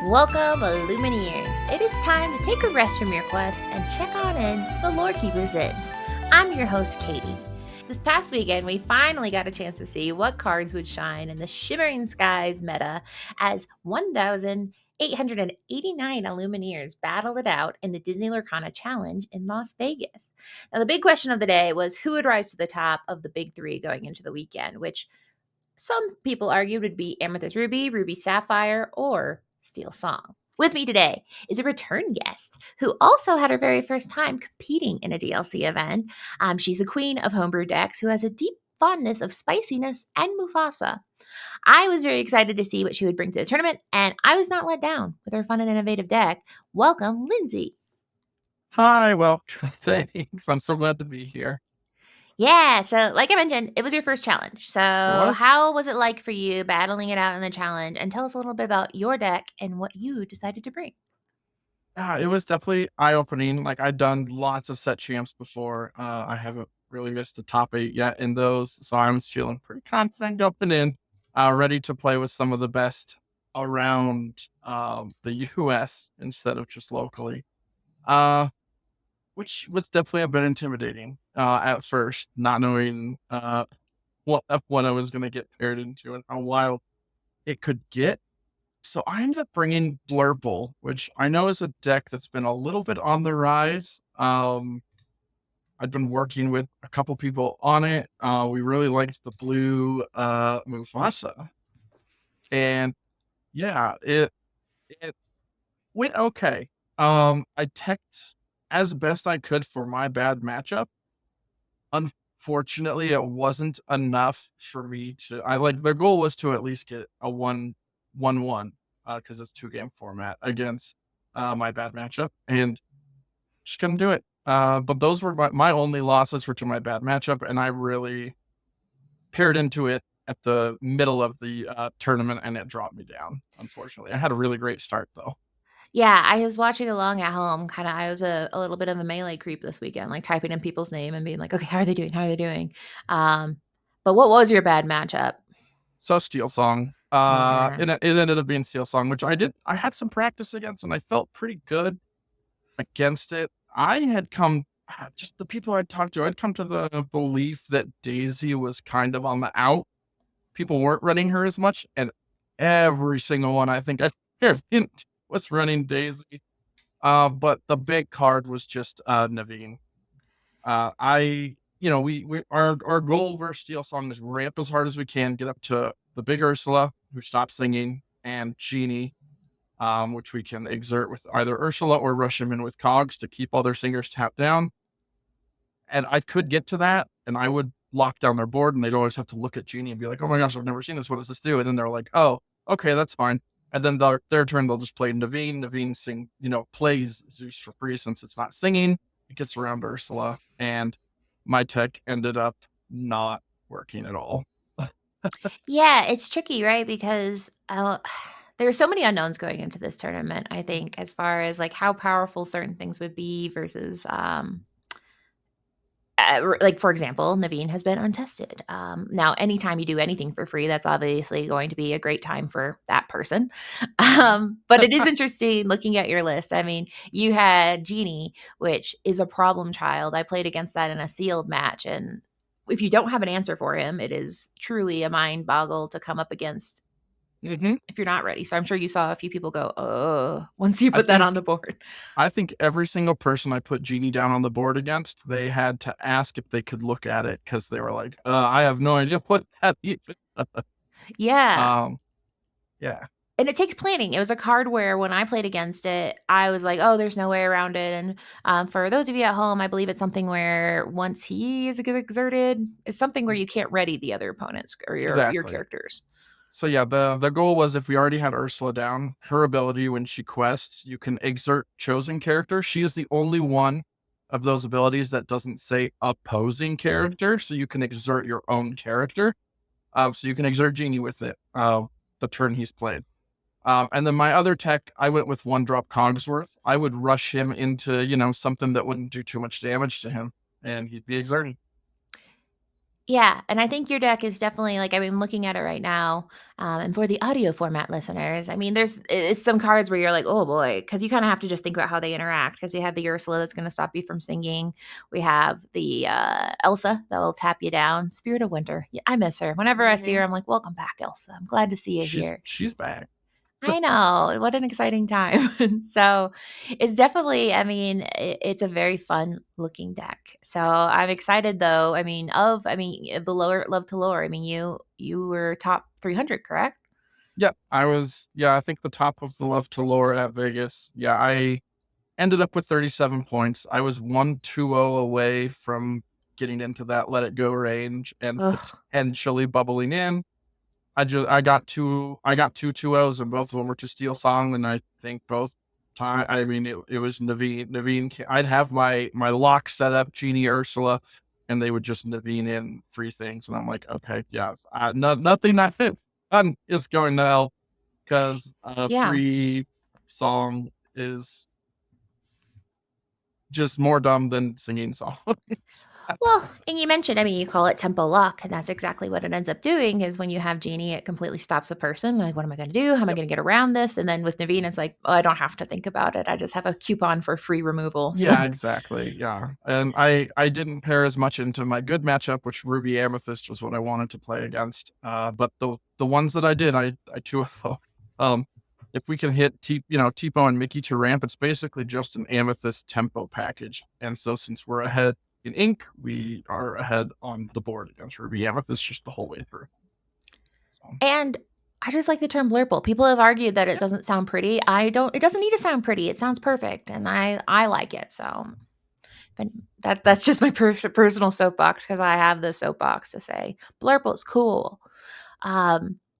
Welcome, illumineers. It is time to take a rest from your quest and check on in to the Lore Keeper's Inn. I'm your host, Katie. This past weekend, we finally got a chance to see what cards would shine in the Shimmering Skies Meta as 1,889 illumineers battled it out in the Disney Lorcana Challenge in Las Vegas. Now, the big question of the day was who would rise to the top of the big three going into the weekend, which some people argued would be Amethyst Ruby, Ruby Sapphire, or Steel Song. With me today is a return guest who also had her very first time competing in a DLC event. She's the queen of homebrewed decks who has a deep fondness of spiciness and Mufasa. I was very excited to see what she would bring to the tournament, and I was not let down with her fun and innovative deck. Welcome, Lindsey. Hi, well, thanks. I'm so glad to be here. Yeah, so like I mentioned, it was your first challenge. So, Was? how was it like for you battling it out in the challenge? And tell us a little bit about your deck and what you decided to bring. Yeah, it was definitely eye-opening. Like, I'd done lots of set champs before. I haven't really missed the top 8 yet in those, so I'm feeling pretty confident jumping in, ready to play with some of the best around the US instead of just locally. Which was definitely a bit intimidating at first, not knowing what I was going to get paired into and how wild it could get. So I ended up bringing Blurple, which I know is a deck that's been a little bit on the rise. I'd been working with a couple people on it. We really liked the blue Mufasa. And yeah, it went okay. I teched as best I could for my bad matchup. Unfortunately, it wasn't enough for me to. Their goal was to at least get a 1-1 because it's 2-game format against my bad matchup, and just couldn't do it. But those were my only losses were to my bad matchup, and I really paired into it at the middle of the tournament, and it dropped me down. Unfortunately, I had a really great start though. Yeah, I was watching along at home. I was a little bit of a melee creep this weekend, like typing in people's name and being like, okay, how are they doing? How are they doing? Um, but what was your bad matchup? So Steel Song. Yeah. It ended up being Steel Song, which I had some practice against, and I felt pretty good against it. I had come, just the people I'd talked to, I'd come to the belief that Daisy was kind of on the out. People weren't running her as much, and every single one I think I was running Daisy. But the big card was just Naveen. Our goal versus Steel Song is ramp as hard as we can, get up to the big Ursula, who stops singing, and Genie, which we can exert with either Ursula or rush him in with Cogs to keep all their singers tapped down. And I could get to that, and I would lock down their board, and they'd always have to look at Genie and be like, oh my gosh, I've never seen this. What does this do? And then they're like, oh, okay, that's fine. And then their turn, they'll just play Naveen. Naveen plays Zeus for free since it's not singing. It gets around Ursula, and my tech ended up not working at all. Yeah, it's tricky, right? Because there are so many unknowns going into this tournament, I think, as far as like how powerful certain things would be versus like for example, Naveen has been untested. Now, anytime you do anything for free, that's obviously going to be a great time for that person. But it is interesting looking at your list. I mean, you had Genie, which is a problem child. I played against that in a sealed match, and if you don't have an answer for him, it is truly a mind boggle to come up against if you're not ready. So I'm sure you saw a few people go, oh, once you put that on the board. I think every single person I put Genie down on the board against, they had to ask if they could look at it because they were like, I have no idea what that is. Yeah. Yeah. And it takes planning. It was a card where when I played against it, I was like, oh, there's no way around it. And for those of you at home, I believe it's something where once he is exerted, it's something where you can't ready the other opponents or your characters. So yeah, the goal was if we already had Ursula down, her ability when she quests, you can exert chosen character. She is the only one of those abilities that doesn't say opposing character, so you can exert your own character. So you can exert Genie with it, the turn he's played. And then my other tech, I went with 1-drop Cogsworth. I would rush him into, something that wouldn't do too much damage to him, and he'd be exerted. Yeah, and I think your deck is definitely like I mean, looking at it right now, and for the audio format listeners, I mean, it's some cards where you're like, oh boy, because you kind of have to just think about how they interact. Because you have the Ursula that's going to stop you from singing. We have the Elsa that will tap you down. Spirit of Winter, yeah, I miss her. Whenever I see her, Mhm. I'm like, welcome back, Elsa. I'm glad to see you She's here. she's back. I know. What an exciting time. And so it's definitely, I mean, it's a very fun looking deck. So I'm excited though. I mean, the lower love to lower. I mean, you were top 300, correct? Yeah, I think the top of the love to lore at Vegas. Yeah, I ended up with 37 points. I was 1-2-0 away from getting into that let it go range and Ugh. potentially bubbling in. I got two 2-0s and both of them were to Steel Song, and I think both time I mean it was Naveen. I'd have my lock set up, Genie, Ursula, and they would just Naveen in three things, and I'm like, okay, yes, nothing that fits done is going to help because a Yeah. free song is just more dumb than singing songs. Well, and you mentioned, I mean, you call it tempo lock, and that's exactly what it ends up doing is when you have Genie, it completely stops a person. Like, what am I going to do? How am I Yep. going to get around this? And then with Naveen, it's like, oh, I don't have to think about it. I just have a coupon for free removal. So, Yeah, exactly. Yeah. And I didn't pair as much into my good matchup, which Ruby Amethyst was what I wanted to play against. But the ones that I did, I 2-0. Um, if we can hit Tipo and Mickey to ramp, it's basically just an Amethyst tempo package. And so since we're ahead in ink, we are ahead on the board against Ruby Amethyst just the whole way through. So and I just like the term blurple. People have argued that it yeah. doesn't sound pretty. I don't. It doesn't need to sound pretty. It sounds perfect, and I like it. So, but that's just my personal soapbox because I have the soapbox to say blurple's cool.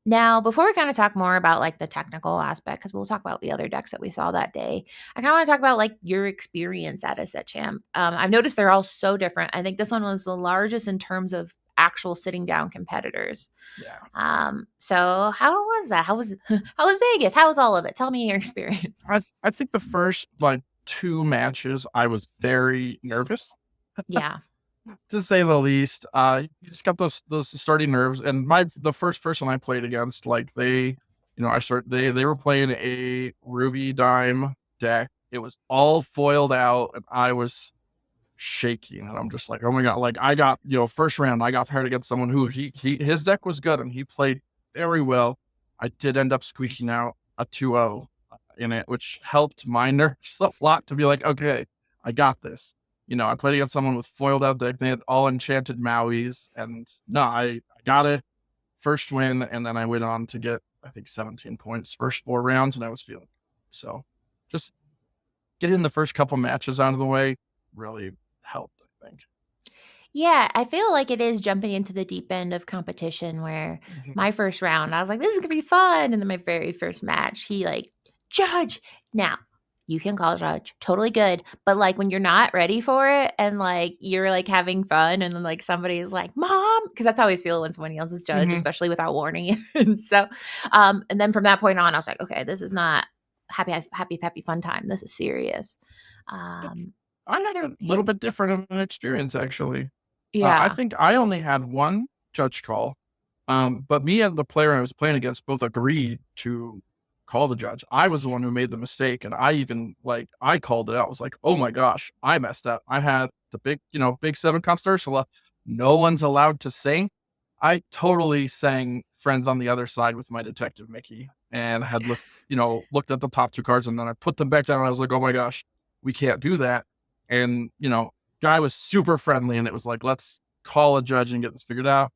Now, before we kind of talk more about like the technical aspect, because we'll talk about the other decks that we saw that day, I kind of want to talk about like your experience at a set champ. I've noticed they're all so different. I think this one was the largest in terms of actual sitting down competitors. Yeah. So how was that? How was Vegas? How was all of it? Tell me your experience. I think the first like two matches I was very nervous, Yeah. to say the least. You just got those starting nerves. And the first person I played against, like they were playing a Ruby Dime deck. It was all foiled out, and I was shaking. And I'm just like, oh my god! Like I got first round, I got paired against someone who his deck was good and he played very well. I did end up squeaking out a 2-0 in it, which helped my nerves a lot to be like, okay, I got this. I played against someone with foiled out deck. They had all enchanted Mauis, and no, I got it. First win, and then I went on to get, I think, 17 points first 4 rounds, and I was feeling so. Just getting the first couple matches out of the way really helped, I think. Yeah, I feel like it is jumping into the deep end of competition where Mhm. my first round, I was like, this is gonna be fun. And then my very first match, he like, judge. Now, you can call judge, totally good. But like when you're not ready for it and like you're like having fun and then like somebody's like, Mom, because that's how I always feel when someone yells as judge, Mhm. especially without warning you. And so and then from that point on, I was like, okay, this is not happy fun time. This is serious. Um I had a little bit different of an experience, actually. I yeah. think I only had one judge call, but me and the player I was playing against both agreed to call the judge. I was the one who made the mistake, and I even I called it out. I was like, "Oh my gosh, I messed up. I had the big seven comes to Ursula. No one's allowed to sing. I totally sang Friends on the Other Side with my detective Mickey, and had looked at the top two cards, and then I put them back down. And I was like, "Oh my gosh, we can't do that." And guy was super friendly, and it was like, let's call a judge and get this figured out.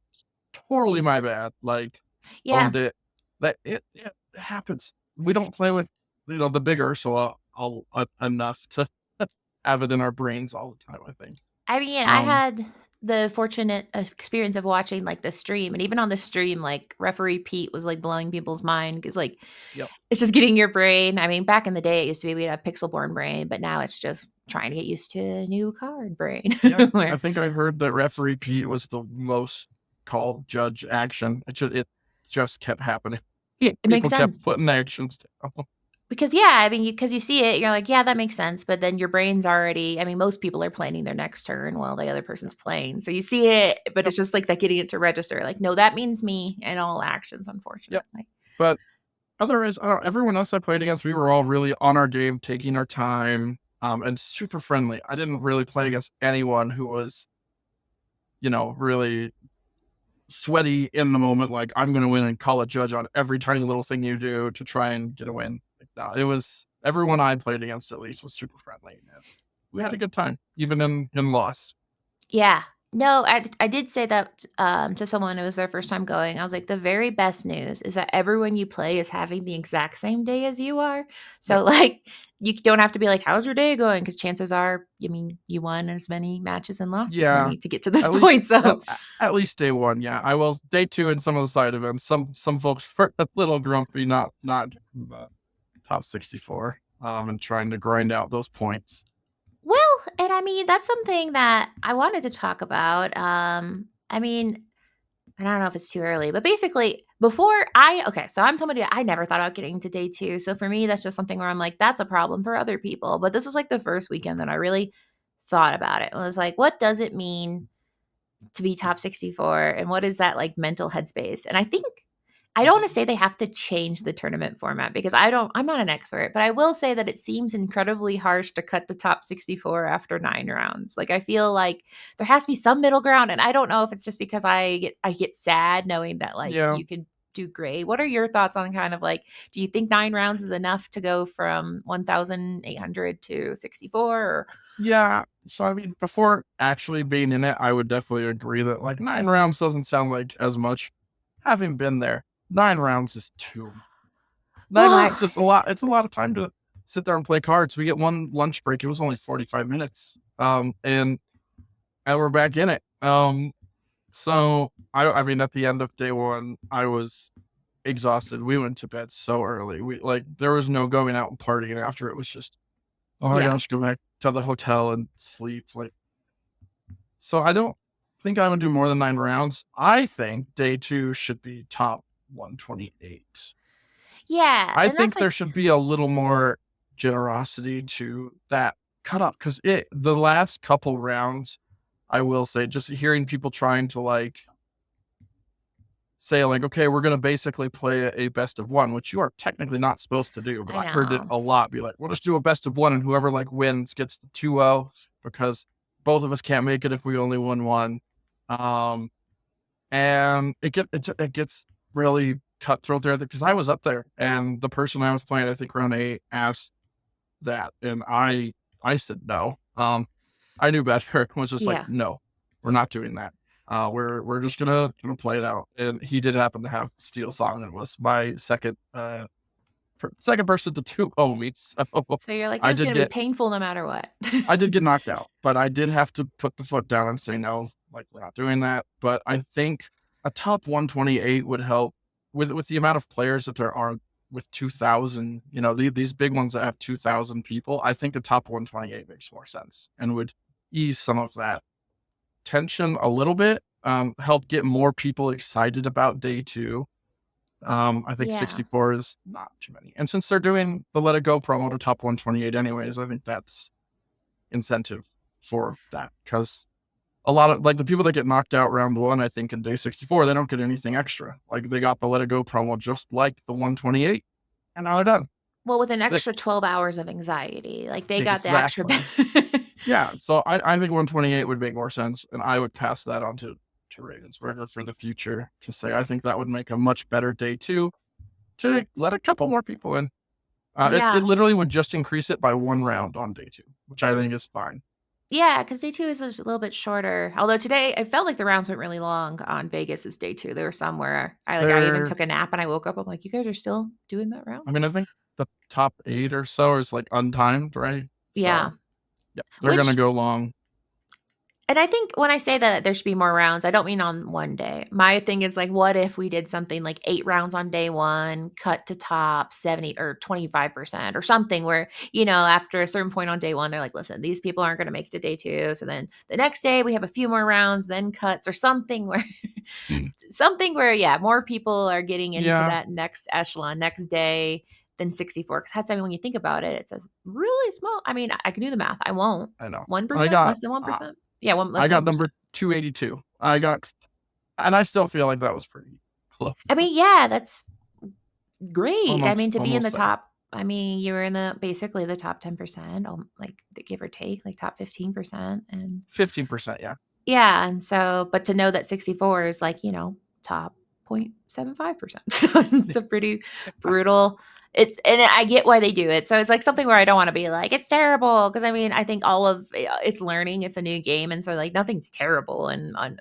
Totally my bad. Like, Yeah. owned it. That it happens. We don't play with the big Ursula enough to have it in our brains all the time, I think. I mean, I Um, had the fortunate experience of watching like the stream, and even on the stream, like referee Pete was like blowing people's mind because like yep. it's just getting your brain. I mean, back in the day, it used to be we had a pixel born brain, but now it's just trying to get used to a new card brain. Yeah. I Where think I heard that referee Pete was the most called judge action. It just kept happening. it makes People kept sense. putting actions down. Because, yeah, I mean, because you see it, you're like, "Yeah, that makes sense," but then your brain's already I mean, most people are planning their next turn while the other person's playing, so you see it, but Yep, it's just like that getting it to register, like, "No, that means me," in all actions, yep. unfortunately. But otherwise, I don't everyone else I played against, we were all really on our game, taking our time, and super friendly. I didn't really play against anyone who was, really sweaty in the moment, like, "I'm gonna win," and call a judge on every tiny little thing you do to try and get a win. Like, no, it was everyone I played against at least was super friendly, and we had a good time, even in loss. Yeah. No, I did say that, to someone, it was their first time going. I was like, "The very best news is that everyone you play is having the exact same day as you are." Yep. So, like, you don't have to be like, "How's your day going?" Because chances are, I mean, you won as many matches and lost as Yeah. many to get to this At least point, so at least day 1, yeah. I will day 2 in some of the side events, some folks were a little grumpy, not the top 64, and trying to grind out those points. well, and I mean, that's something that I wanted to talk about. I mean, and I don't know if it's too early, but basically, okay, so I'm somebody I never thought about getting to day 2. So for me, that's just something where I'm like, that's a problem for other people. But this was like the first weekend that I really thought about it. It was like, what does it mean to be top 64 and what is that like mental headspace? And I think I don't want to say they have to change the tournament format because I'm not an expert, but I will say that it seems incredibly harsh to cut the top 64 after 9 rounds. Like I feel like there has to be some middle ground and I don't know if it's just because I get sad knowing that like Yeah. you could do great. What are your thoughts on kind of like do you think 9 rounds is enough to go from 1800 to 64 or Yeah. So, I mean, before actually being in it, I would definitely agree that, like, 9 rounds doesn't sound like as much. Having been there, 9 rounds is too 9 well, rounds is a lot. It's a lot of time to sit there and play cards. We get 1 lunch break. It was only 45 minutes. And we're back in it. So I mean, at the end of day 1, I was exhausted. We went to bed so early. There was no going out and partying after. It was just, "Oh my yeah. gosh, go back to the hotel and sleep," so I don't think I'm gonna do more than 9 rounds. I think day 2 should be top 128. Yeah, I and that's think like there should be a little more generosity to that cutoff because the last couple rounds, I will say, just hearing people trying to say like, okay, we're gonna basically play a best of one, which you are technically not supposed to do. But I I heard it know. a lot. Be like, we'll just do a best of one, and whoever wins gets the 2-0 because both of us can't make it if we only won one. Um, and it gets really cutthroat there because I was up there, and the person I was playing, I think round 8, asked that, and I said no. I knew better. Was just like, Yeah. no, we're not doing that. We're just gonna play it out. And he did happen to have Steel Song and was my second person to 2-0 me. So So you're like, I "This is did gonna be get painful no matter what." I did get knocked out, but I did have to put the foot down and say no, like we're not doing that. But I think a top 128 would help with the amount of players that there are with 2,000. These big ones that have 2,000 people. I think the top 128 makes more sense and would ease some of that tension a little bit. Help get more people excited about day 2. I think Yeah. 64 is not too many, and since they're doing the Let It Go promo to top 128 anyways, I think that's incentive for that because a lot of the people that get knocked out round 1, I think in day 64, they don't get anything extra. Like they got the Let It Go promo just like the 128, and now they're done. Well, with an They, extra 12 hours of anxiety, like, they got the extra exactly. Yeah. So I think 128 would make more sense, and I would pass that on to Ravensburger for the future to say I think that would make a much better day 2 to let a couple more people in. It Yeah. literally would just increase it by 1 round on day 2, which I think is fine. Yeah, because day 2 is just a little bit shorter, although today, I felt like the rounds went really long on Vegas's day 2. There were some where I even They're took a nap and I woke up, I'm like, "You guys are still doing that round?" I mean, I think the top 8 or so is, untimed, right? Yeah. So, yeah, they're gonna Which go long. And I think when I say that there should be more rounds, I don't mean on one day. My thing is like, what if we did something like 8 rounds on day 1, cut to top 70 or 25% or something where, after a certain point on day 1, they're like, listen, these people aren't going to make it to day 2. So then the next day we have a few more rounds, then cuts or something where, Mm. something where, yeah, more people are getting into Yeah, that next echelon, next day. than 64. Because that's, I mean, when you think about it, it's a really small. I mean, I can do the math. I won't. I know. 1%, less than 1%. Yeah, less I than got 1%. number 282. And I still feel like that was pretty close. I mean, yeah, that's great. I mean, Almost, to be in the almost there. top, I mean, you were in the basically the top 10%, like the give or take, like top 15%. And 15%, yeah. yeah, and so, but to know that 64 is like, top 0.75%. So it's a pretty brutal. And I get why they do it. So it's like something where I don't want to be like, it's terrible. Cause I mean, I think all of it's learning, it's a new game. And so like nothing's terrible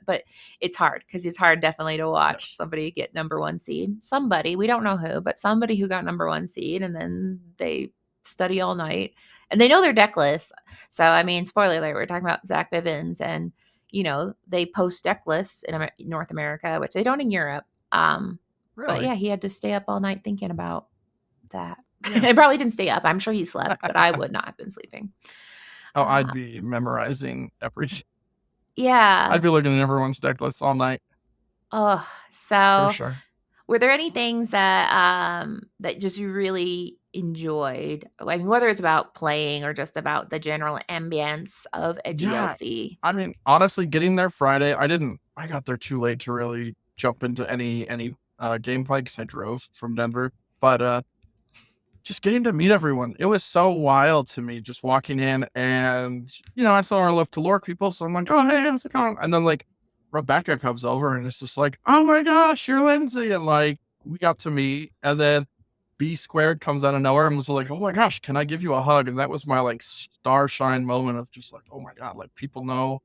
but it's hard because it's hard definitely to Yeah, watch somebody get number one seed. Somebody, we don't know who, but somebody who got number one seed and then they study all night and they know their deck list. So, I mean, spoiler alert, we're talking about Zach Bivens and they post deck lists in North America, which they don't in Europe. But really. yeah, he had to stay up all night thinking about that. Yeah. I probably didn't stay up. I'm sure he slept, but I would not have been sleeping. Oh, I'd Uh, be memorizing I'd yeah. be looking at everyone's deck list all night Oh, for so sure. were there any things that just you really enjoyed? I mean, whether it's about playing or just about the general ambience of a Yeah. GLC? I mean, honestly, getting there Friday, I got there too late to really jump into any gameplay because I drove from Denver. But just getting to meet everyone, it was so wild to me just walking in and, I saw our Love to Lore people. So I'm like, oh, hey, how's it going? And then like Rebecca comes over and it's just like, oh my gosh, you're Lindsey. And like, we got to meet. And then B squared comes out of nowhere and was like, oh my gosh, can I give you a hug? And that was my like star shine moment of just like, oh my God, like people know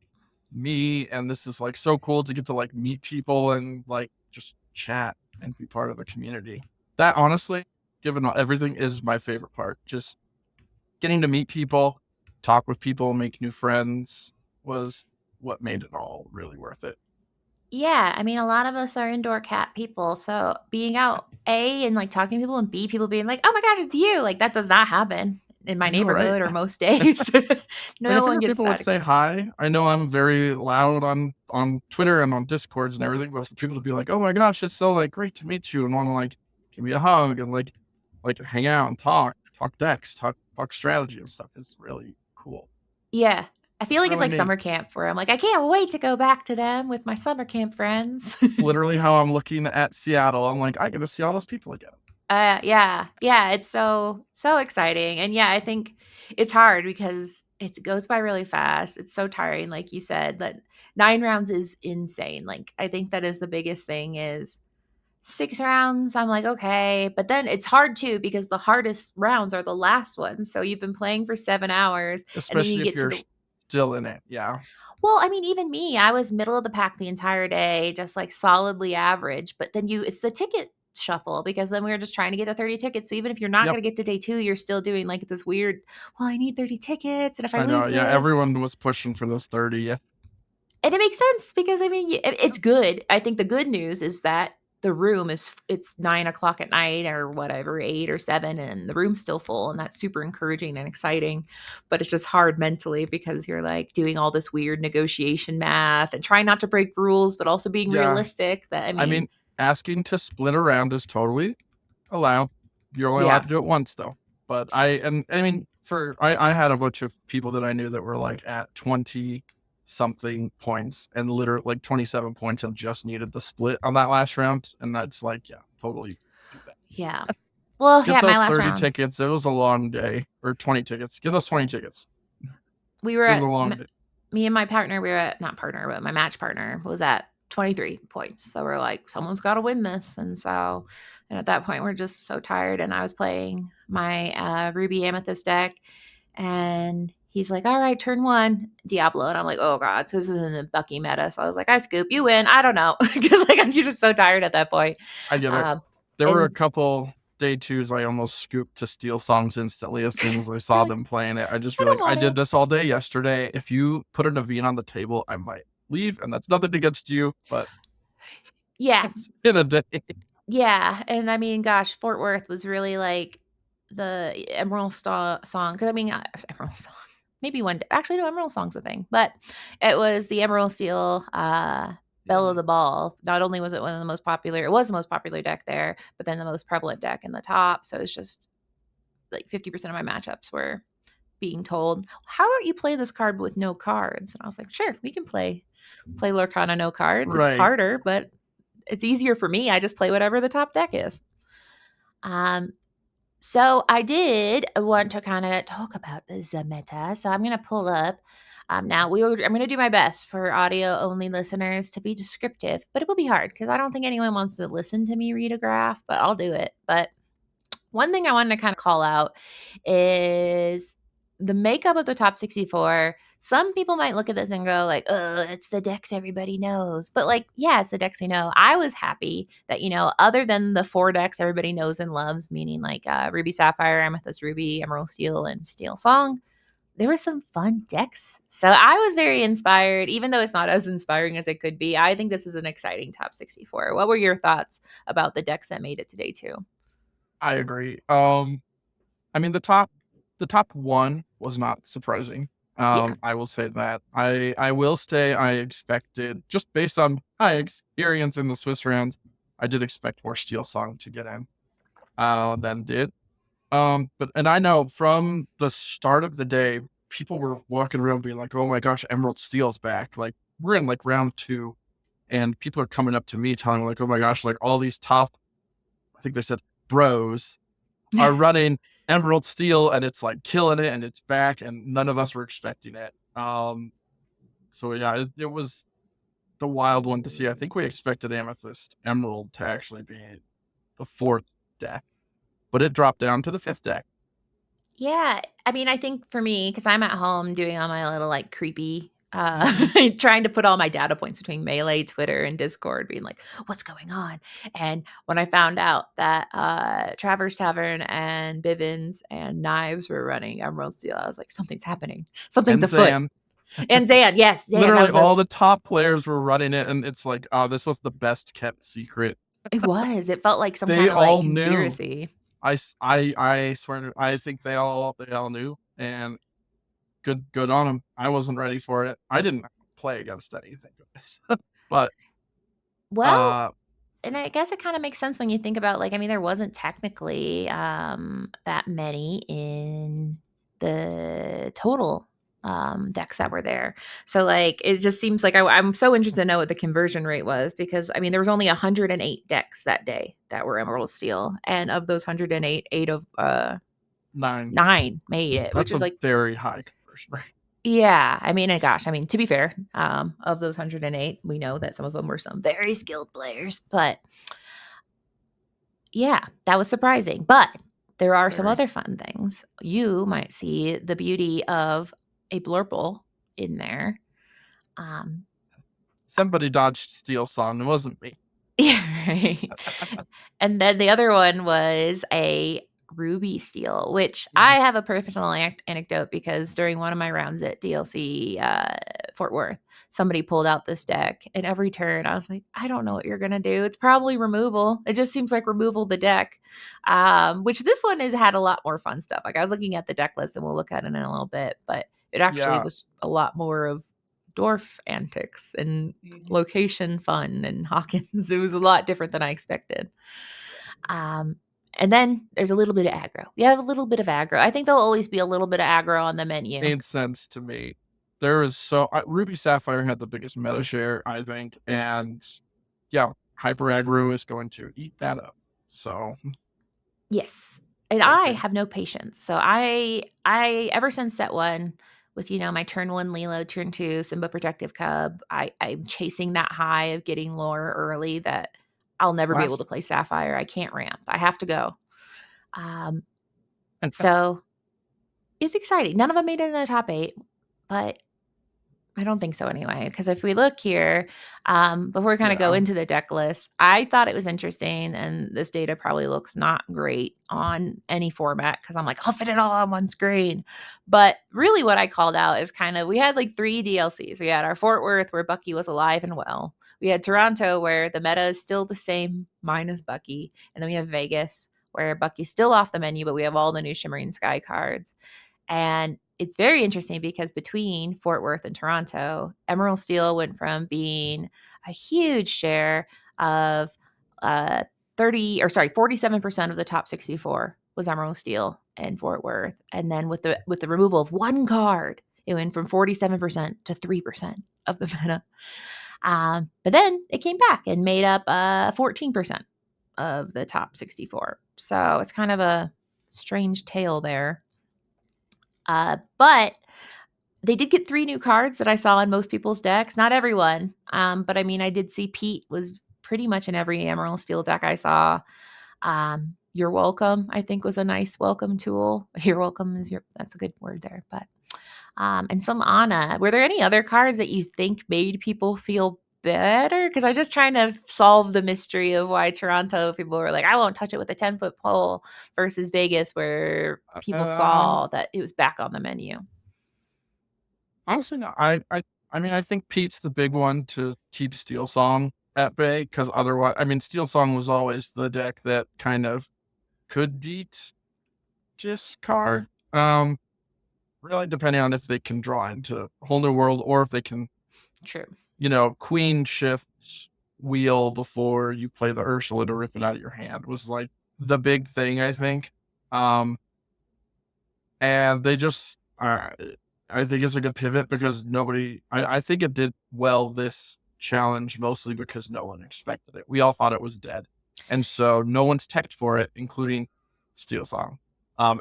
me. And this is like so cool to get to like meet people and like just chat and be part of the community. That honestly, given everything, is my favorite part. Just getting to meet people, talk with people, make new friends was what made it all really worth it. Yeah, I mean, a lot of us are indoor cat people, so being out A and like talking to people and B people being like, "Oh my gosh, it's you!" Like that does not happen in my I know, right? neighborhood or most days. Like I No one figured gets people would that say hi. I know I'm very loud on Twitter and on Discords and everything, but for people to be like, "Oh my gosh, it's so like great to meet you," and want to like give me a hug and like hang out and talk decks, talk strategy and stuff is really cool. Yeah. I feel It's like it's really like neat. summer camp where I'm like, I can't wait to go back to them with my summer camp friends. Literally how I'm looking at Seattle. I'm like, I get to see all those people again. Yeah. Yeah, it's so exciting. And yeah, I think it's hard because it goes by really fast. It's so tiring like you said that 9 rounds is insane. Like I think that is the biggest thing is 6 rounds, I'm like, okay. But then it's hard too because the hardest rounds are the last ones. So you've been playing for 7 hours and then you Especially if get to you're the still in it. Yeah. well, I mean, even me, I was middle of the pack the entire day, just like solidly average. But then it's the ticket shuffle because then we were just trying to get the 30 tickets. So even if you're not Yep. going to get to day 2, you're still doing like this weird, well, I need 30 tickets. And if I I know. lose Yeah. this, Everyone was pushing for those 30. Yeah. and it makes sense because I mean, it's good. I think the good news is that the room it's 9 o'clock at night or whatever, 8 or 7, and the room's still full, and that's super encouraging and exciting. But it's just hard mentally because you're like doing all this weird negotiation math and trying not to break rules, but also being Yeah. realistic. That I I mean, mean, asking to split around is totally allowed. You're only allowed yeah, to do it once though. But I mean, I had a bunch of people that I knew that were like at 20 something points and literally like 27 points and just needed the split on that last round. And that's like, yeah, totally do that. yeah. Well, Get yeah, my those last 30 round, tickets. It was a long day. Or 20 tickets. Get those 20 tickets. we were It was a at long day. me and my partner, we were at not partner, but my match partner was at 23 points. So we're like, someone's got to win this. And at that point, we're just so tired. And I was playing my Ruby Amethyst deck, and he's like, all right, turn 1, Diablo. And I'm like, oh God, so this is in the Bucky meta. So I was like, I scoop, you win. I don't know. Because like, I'm just so tired at that point. I get it. Um, There were a and couple day twos I almost scooped to steal songs instantly as soon as I you're saw like, them playing it. I just I be don't like, I want did to. this all day yesterday. If you put an Naveen on the table, I might leave, and that's nothing against you, but Yeah. it's been a day. Yeah, and I mean, gosh, Fort Worth was really like the Emerald song. Because I mean, Emerald song. Maybe one day. Actually, no, Emerald song's a thing, but it was the Emerald Steel Belle of Yeah. the Ball. Not only was it one of the most popular, it was the most popular deck there, but then the most prevalent deck in the top. So it's just like 50% of my matchups were being told, how about you play this card with no cards? And I was like, sure, we can play Lorcana no cards. It's Right. harder, but it's easier for me. I just play whatever the top deck is. Um, so I did want to kind of talk about the meta. So I'm going to pull up. Now I'm going to do my best for audio only listeners to be descriptive, but it will be hard because I don't think anyone wants to listen to me read a graph, but I'll do it. But one thing I wanted to kind of call out is the makeup of the top 64. Some people might look at this and go like, "Oh, it's the decks everybody knows." But like, yeah, it's the decks we know. I was happy that, other than the 4 decks everybody knows and loves, meaning like Ruby Sapphire, Amethyst Ruby, Emerald Steel, and Steel Song, there were some fun decks. So I was very inspired, even though it's not as inspiring as it could be. I think this is an exciting top 64. What were your thoughts about the decks that made it today too? I agree. I mean, the top one was not surprising. Yeah. I will say that. I will say I expected, just based on my experience in the Swiss rounds, I did expect more Steel Song to get in than did. And I know from the start of the day, people were walking around being like, "Oh my gosh, Emerald Steel's back!" Like we're in like round 2, and people are coming up to me telling me like, "Oh my gosh, like all these top, I think they said bros, are running Emerald Steel and it's like killing it and it's back and none of us were expecting it." So yeah, it was the wild one to see. I think we expected Amethyst Emerald to actually be the 4th deck, but it dropped down to the 5th deck. Yeah, I mean, I think for me, because I'm at home doing all my little like creepy, Mhm. trying to put all my data points between Melee, Twitter, and Discord, being like, what's going on? And when I found out that Traverse Tavern and Bivens and Knives were running Emerald Steel, I was like, something's happening. Something's And afoot. Zan, And Zan, yes, Zan, that literally was a, all the top players were running it, and it's like, oh, this was the best kept secret. it was. It felt like some They kind of like all knew. conspiracy. I swear, I think they all knew, and good on them. I wasn't ready for it. I didn't play against anything, but Well, uh, and I guess it kind of makes sense when you think about like, I mean, there wasn't technically that many in the total decks that were there. So like, it just seems like I'm so interested to know what the conversion rate was because I mean, there was only 108 decks that day that were Emerald Steel, and of those 108, eight of 9. 9 made it, which That's is a like, very high conversion rate. yeah. I mean, and gosh, I mean, to be fair, of those 108, we know that some of them were some very skilled players, but yeah, that was surprising, but there are some Very. other fun things. You might see the beauty of a blurple in there. Um, Somebody dodged Steel Song. It wasn't me. yeah, right. And then the other one was a ruby steel, which I Mhm. have a personal anecdote because during one of my rounds at DLC Fort Worth, somebody pulled out this deck, and every turn I was like, I don't know what you're gonna do. It's probably removal. It just seems like removal the deck. Which this one has had a lot more fun stuff. Like I was looking at the deck list, and we'll look at it in a little bit, but it actually Yeah. was a lot more of dwarf antics and Mhm. location fun and Hawkins. It was a lot different than I expected. Um, and then there's a little bit of aggro. You have a little bit of aggro. I think there'll always be a little bit of aggro on the menu. Made sense to me. There is Ruby Sapphire had the biggest meta share, I think, and yeah, Hyper Aggro is going to eat that up. So Yes. And they I can. have no patience. So I ever since set one with, my turn one Lilo, turn two Simba Protective Cub, I'm chasing that high of getting lore early that I'll never be able to Classic. play Sapphire. I can't ramp. I have to go. Um, And so it's exciting. None of them made it in the top 8, but I don't think so anyway. Because if we look here, before we kind of go yeah, into the deck list, I thought it was interesting, and this data probably looks not great on any format because I'm like, I'll fit it all on one screen. But really, what I called out is kind of we had like 3 DLCs. We had our Fort Worth where Bucky was alive and well. We had Toronto where the meta is still the same minus Bucky, and then we have Vegas where Bucky's still off the menu, but we have all the new Shimmering Sky cards. And it's very interesting because between Fort Worth and Toronto, Emerald Steel went from being a huge share of 47% of the top 64 was Emerald Steel. and Fort Worth. And then with the removal of one card, it went from 47% to 3% of the meta. But then it came back and made up 14% of the top 64. So it's kind of a strange tale there. But they did get 3 new cards that I saw in most people's decks. Not everyone, but I mean, I did see Pete was pretty much in every Emerald Steel deck I saw. You're welcome, I think, was a nice welcome tool. You're welcome that's a good word there. But and some Anna. Were there any other cards that you think made people feel better? Because I'm just trying to solve the mystery of why Toronto people were like, I won't touch it with a 10-foot pole versus Vegas, where people Um, saw that it was back on the menu. Honestly, no. I mean, I think Pete's the big one to keep Steel Song at bay, because otherwise, I mean, Steel Song was always the deck that kind of could beat Discard. Really depending on if they can draw into Whole New World, or if they can, True. Queen shifts wheel before you play the Ursula to rip it out of your hand was like the big thing, I think. And they just, I think it's a good pivot, because I think it did well this challenge, mostly because no one expected it. We all thought it was dead. And so no one's teched for it, including Steel Song.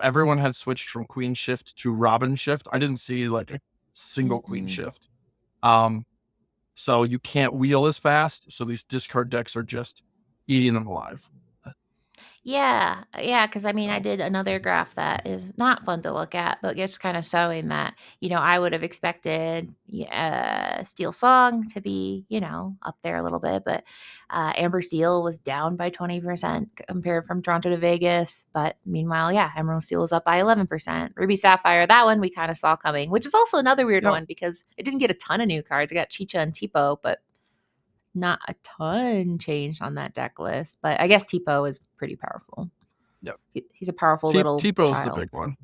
Everyone had switched from Queen Shift to Robin Shift. I didn't see like a single Queen Shift. So you can't wheel as fast. So these discard decks are just eating them alive. Yeah, yeah, because I mean, I So, did another graph that is not fun to look at, but just kind of showing that, I would have expected Steel Song to be, up there a little bit, but Amber Steel was down by 20% compared from Toronto to Vegas. But meanwhile, yeah, Emerald Steel was up by 11%. Ruby Sapphire, that one we kind of saw coming, which is also another weird yep, one because it didn't get a ton of new cards. It got Chicha and Tipo, but not a ton changed on that deck list, but I guess Tipo is pretty powerful. yep. He's a powerful little Tipo is the child. big one.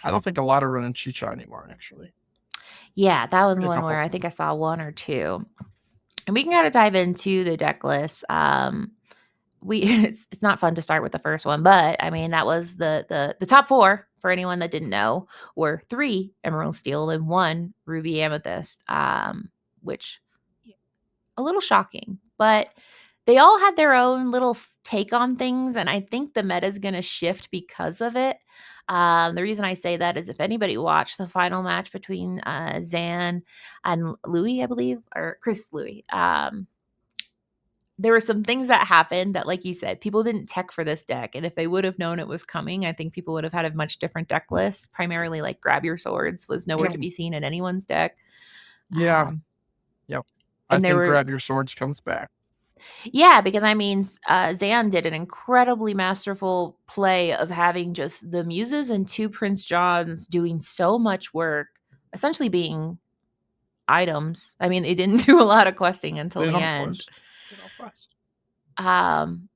I don't think a lot are running Chicha anymore, actually. Yeah, that was A one where couple. I think I saw 1 or 2. And we can kind of dive into the deck list. It's not fun to start with the first one, but I mean that was the top 4 for anyone that didn't know were 3 Emerald Steel and 1 Ruby Amethyst, which a little shocking, but they all had their own little take on things, and I think the meta is going to shift because of it. The reason I say that is if anybody watched the final match between Zan and Louis, I believe, or Chris Louis, there were some things that happened that, like you said, people didn't tech for this deck, and if they would have known it was coming, I think people would have had a much different deck list. Primarily, like Grab Your Swords was nowhere Yeah. to be seen in anyone's deck. Yeah. Um, Yep. I and there think were Grab Your Swords comes back. Yeah, because I mean, Zan did an incredibly masterful play of having just the muses and 2 Prince Johns doing so much work, essentially being items. I mean, they didn't do a lot of questing until They the don't end. quest. They don't quest. Um,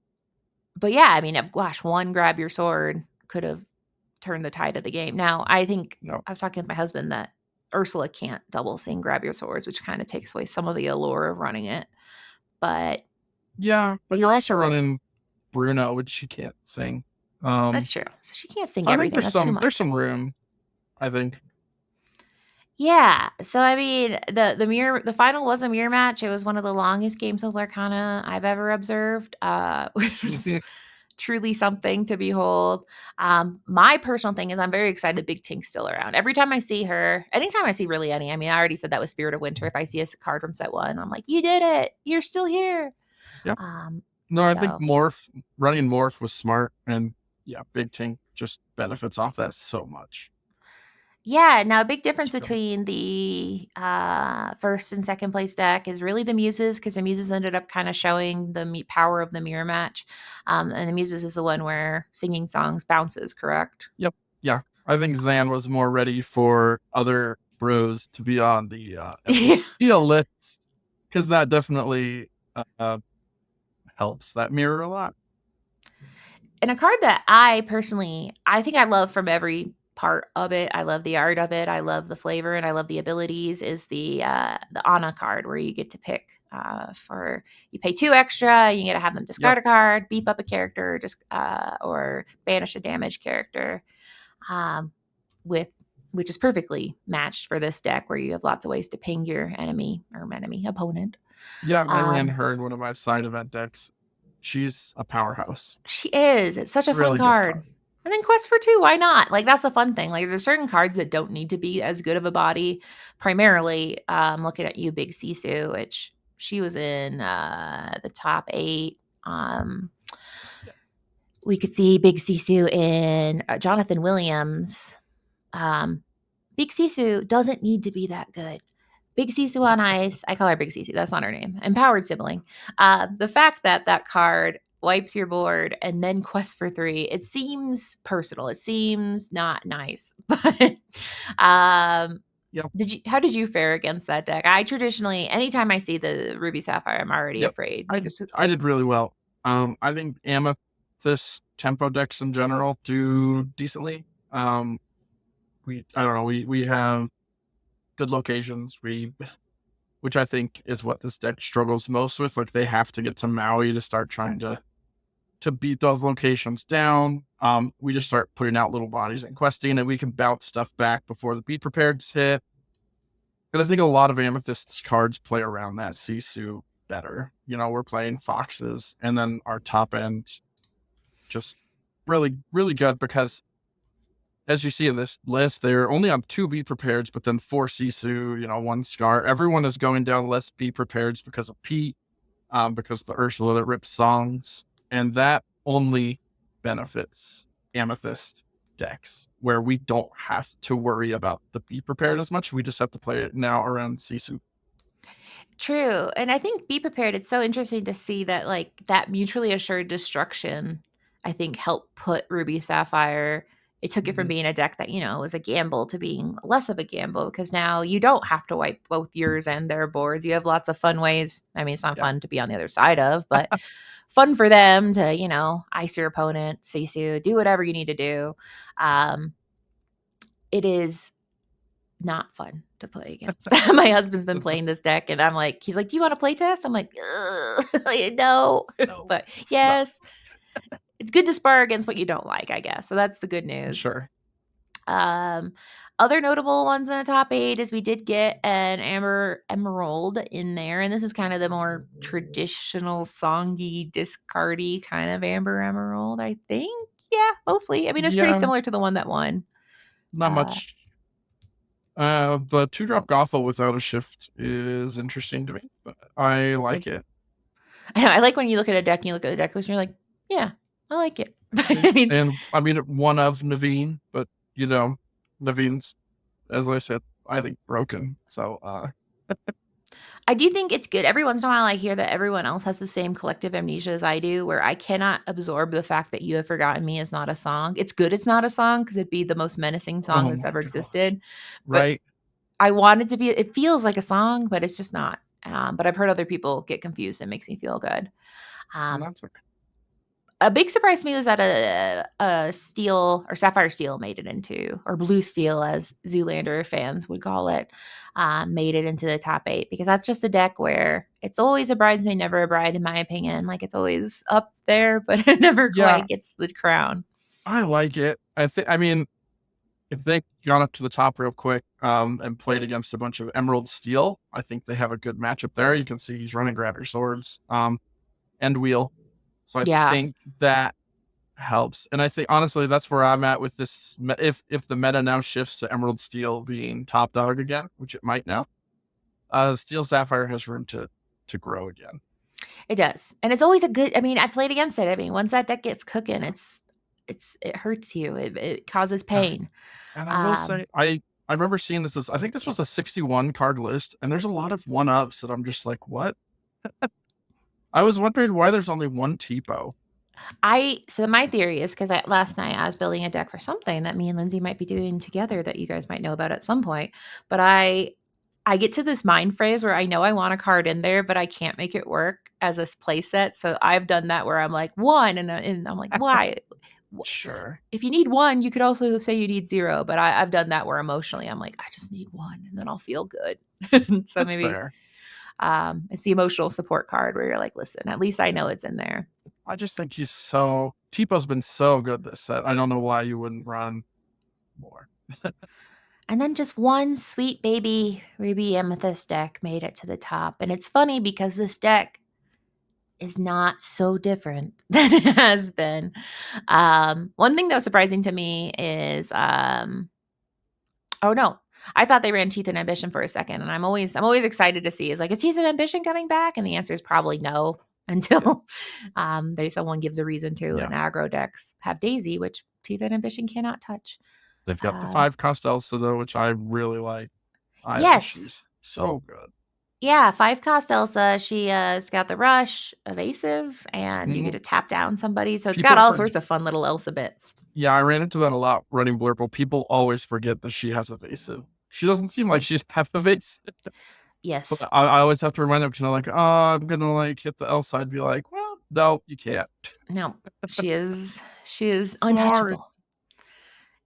but yeah, I mean, gosh, one Grab Your Sword could have turned the tide of the game. Now, I think No. I was talking with my husband that Ursula can't double sing Grab Your Swords, which kind of takes away some of the allure of running it. But Yeah, but you're also running Bruno, which she can't sing. that's true. So she can't sing I think everything. That's too there's much. some room. I think. Yeah. So I mean, the final was a mirror match. It was one of the longest games of Lorcana I've ever observed, which was truly something to behold. My personal thing is I'm very excited Big Tink's still around. Every time I see her, anytime I see really any, I mean, I already said that was Spirit of Winter. If I see a card from set 1, I'm like, you did it. You're still here. Yeah. Um, No, I think so running Morph was smart, and yeah, Big Tink just benefits off that so much. Yeah, now a big difference So, between the first and second place deck is really the muses, because the muses ended up kind of showing the power of the mirror match. And the muses is the one where singing songs bounces, correct? yep. Yeah. I think Zan was more ready for other bros to be on the Yeah. Steel list, because that definitely helps that mirror a lot. And a card that I think I love from every part of it. I love the art of it. I love the flavor, and I love the abilities. Is the Anna card, where you get to pick for you pay 2 extra. You get to have them discard Yep. a card, beef up a character, just or banish a damage character. um, with which is perfectly matched for this deck where you have lots of ways to ping your enemy opponent. Yeah, I ran Um, her in one of my side event decks. She's a powerhouse. she is. It's such a fun Really good card. card. And then Quest for Two, why not? Like that's a fun thing. Like there's certain cards that don't need to be as good of a body. Primarily, looking at you, Big Sisu, which she was in the top 8. We could see Big Sisu in Jonathan Williams. Um, Big Sisu doesn't need to be that good. Big Sisu on Ice. I call her Big Sisu. That's not her name. Empowered Sibling. The fact that that card wipes your board and then Quest for 3, it seems personal. It seems not nice. But um, Yep. how did you fare against that deck? I traditionally, anytime I see the Ruby Sapphire, I'm already Yep. afraid. I did really well. I think Amethyst tempo decks in general do decently. I don't know, we have good locations. Which I think is what this deck struggles most with. Like they have to get to Maui to start trying to beat those locations down. We just start putting out little bodies and questing, and we can bounce stuff back before the Be Prepared hit. And I think a lot of Amethyst's cards play around that Sisu better. You know, we're playing Foxes, and then our top end just really, really good because as you see in this list, they're only on 2 Be Prepareds, but then 4 Sisu, 1 Scar. Everyone is going down less Be Prepareds because of Pete, because the Ursula that rips songs. And that only benefits Amethyst decks, where we don't have to worry about the Be Prepared as much. We just have to play it now around Sisu. True. And I think Be Prepared, it's so interesting to see that like that mutually assured destruction, I think helped put Ruby Sapphire. It took it from being a deck that, was a gamble to being less of a gamble because now you don't have to wipe both yours and their boards. You have lots of fun ways. I mean, it's not Yeah. fun to be on the other side of, but fun for them to, ice your opponent, Sisu, do whatever you need to do. It is not fun to play against. My husband's been playing this deck, and I'm like, he's like, "Do you want to play test?" I'm like, no, No, but no. yes, it's good to spar against what you don't like, I guess. So that's the good news. Sure. Um, other notable ones in the top 8 is we did get an Emerald in there, and this is kind of the more traditional songy, discardy kind of Amber Emerald, I think. Yeah, mostly. I mean, it's pretty Yeah, similar to the one that won. not Uh, much. The 2-drop Gothel without a shift is interesting to me, but I like it. I know. I like when you look at a deck and you look at the deck list and you're like, yeah, I like it. I mean, And I mean, one of Naveen, but Naveen's, as I said, I think broken. So, I do think it's good. Every once in a while, I hear that everyone else has the same collective amnesia as I do, where I cannot absorb the fact that You Have Forgotten Me is not a song. It's good it's not a song because it'd be the most menacing song oh that's my ever gosh, existed. But right? I want it to be, it feels like a song, but it's just not. But I've heard other people get confused. It makes me feel good. And Um, that's okay. a big surprise to me was that a steel or sapphire steel made it into, or blue steel as Zoolander fans would call it, made it into the top 8 because that's just a deck where it's always a bridesmaid, never a bride, in my opinion. Like it's always up there, but it never Yeah, quite gets the crown. I like it. I mean, if they got up to the top real quick, and played against a bunch of Emerald Steel, I think they have a good matchup there. You can see he's running Grab Your Swords, and Wheel. So I Yeah. think that helps. And I think honestly, that's where I'm at with this. If the meta now shifts to Emerald Steel being top dog again, which it might now, Steel Sapphire has room to grow again. It does. And it's always a good, I mean, I played against it. I mean, once that deck gets cooking, it hurts you. It causes Uh, pain. and I will Um, say, I remember seeing this as I think this was a 61 card list, and there's a lot of 1-ups that I'm just like, what? I was wondering why there's only one Tipo. So my theory is because last night I was building a deck for something that me and Lindsay might be doing together that you guys might know about at some point. But I get to this mind phrase where I know I want a card in there, but I can't make it work as a play set. So I've done that where I'm like one, and I'm like, why? Sure, If you need one, you could also say you need 0. But I've done that where emotionally I'm like, I just need one, and then I'll feel good. So that's maybe fair. it's the emotional support card where you're like, listen, at least I know it's in there. I just think Tipo's been so good this set. I don't know why you wouldn't run more. And then just one sweet baby Ruby Amethyst deck made it to the top. And it's funny because this deck is not so different than it has been. One thing that was surprising to me is oh no, I thought they ran Teeth and Ambition for a second, and I'm always excited to see is like, is Teeth and Ambition coming back? And the answer is probably no until someone gives a reason to. Yeah. And aggro decks have Daisy, which Teeth and Ambition cannot touch. They've got the Um, 5-cost Elsa, though, which I really like. yes, She's so good. yeah, 5 cost Elsa. She's got the rush, evasive, and you get Mhm. to tap down somebody. So it's got People all forget. sorts of fun little Elsa bits. Yeah, I ran into that a lot running Blurple. People always forget that she has evasive. She doesn't seem like she's half evasive. But Yes. I always have to remind them, like, oh, I'm gonna like hit the L side, be like, well, no, you can't. No, she is So hard. untouchable.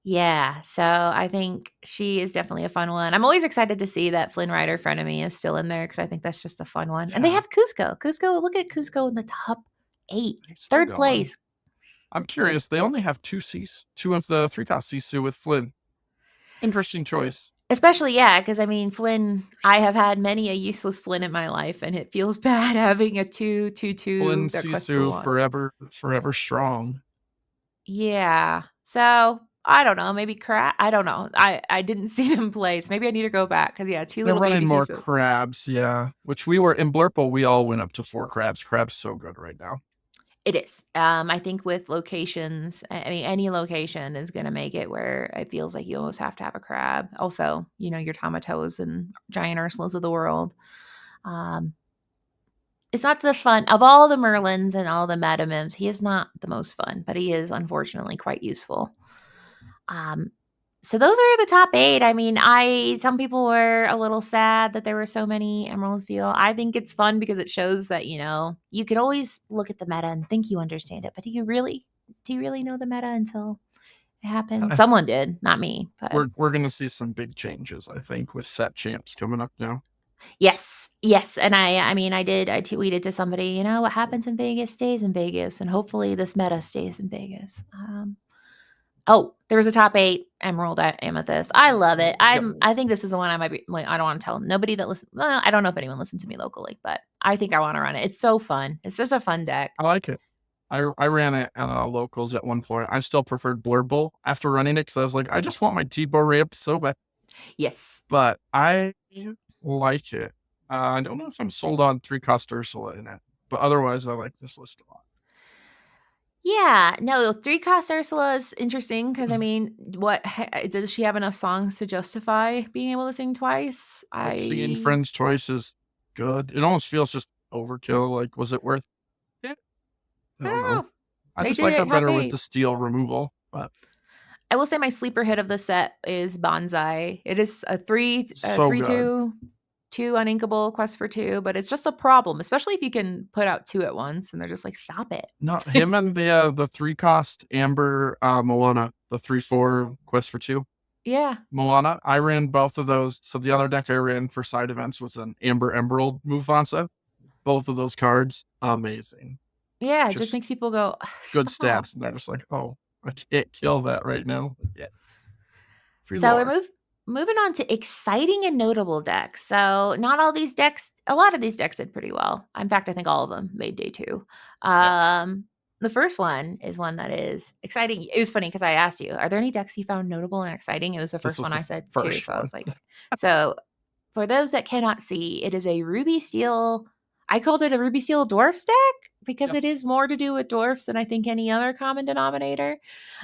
Yeah, so I think she is definitely a fun one. I'm always excited to see that Flynn Rider Frenemy is still in there because I think that's just a fun one. And they Yeah, have Cusco. Cusco, look at Cusco in the top 8, he's still third going. place. I'm curious. They only have 2 of the 3-cost Sisu with Flynn. Interesting choice. Especially, yeah, because I mean, Flynn, I have had many a useless Flynn in my life, and it feels bad having a 2/2/2 Flynn that quest for Sisu 1. forever strong. Yeah. So I don't know. Maybe I don't know. I didn't see them play, so maybe I need to go back because yeah, 2 They're little running baby more Sisu. crabs, yeah. Which we were in Blurple, we all went up to 4 crabs. Crab's so good right now. It is. I think with locations, I mean, any location is going to make it where it feels like you almost have to have a crab. Also, your Tomatos and giant Ursulas of the world. Um, it's not the fun of all the Merlins and all the Madamims. He is not the most fun, but he is unfortunately quite useful. Um, so those are the top 8. I mean, some people were a little sad that there were so many Emerald Steel. I think it's fun because it shows that, you can always look at the meta and think you understand it, but do you really know the meta until it happens? Someone did, not me, but We're gonna see some big changes, I think, with set champs coming up now. yes. Yes, and I tweeted to somebody, what happens in Vegas stays in Vegas, and hopefully this meta stays in Vegas. Oh, there was a top 8 Emerald at Amethyst. I love it. Yep. I think this is the one I might be like, I don't want to tell nobody that listen. Well, I don't know if anyone listened to me locally, but I think I want to run it. It's so fun. It's just a fun deck. I like it. I ran it at locals at one point. I still preferred Blurble after running it because I was like, I just want my T-Bow ramp so bad. Yes. But I like it. I don't know if I'm sold on 3-cost Ursula in it, but otherwise I like this list a lot. Yeah. No, 3 cost Ursula is interesting because I mean, what does she have enough songs to justify being able to sing twice? Singing I Friend's Choice is good. It almost feels just overkill. Like, was it worth it? I I don't don't know. know. I They just did like it that top better with 8. the steel removal. But I will say my sleeper hit of the set is Bonsai. It is a so good. 2 uninkable quest for 2, but it's just a problem, especially if you can put out 2 at once and they're just like, stop it. No, him and the 3-cost Amber Moana, the 3/4 quest for 2. Yeah. Moana. I ran both of those. So the other deck I ran for side events was an Amber Emerald Mufasa. Both of those cards, amazing. Yeah. It just Just makes people go, good stop. stats. And they're just like, oh, I can't kill that right now. Yeah. Free So we're lore. moving on to exciting and notable decks. So not all these decks, a lot of these decks did pretty well. In fact, I think all of them made day 2. Yes. The first one is one that is exciting. It was funny because I asked you, are there any decks you found notable and exciting? It was the This first was one the I said too. first So I one. was like, so for those that cannot see, it is a Ruby Steel. I called it a Ruby Steel Dwarfs deck because Yep. it is more to do with dwarfs than I think any other common denominator.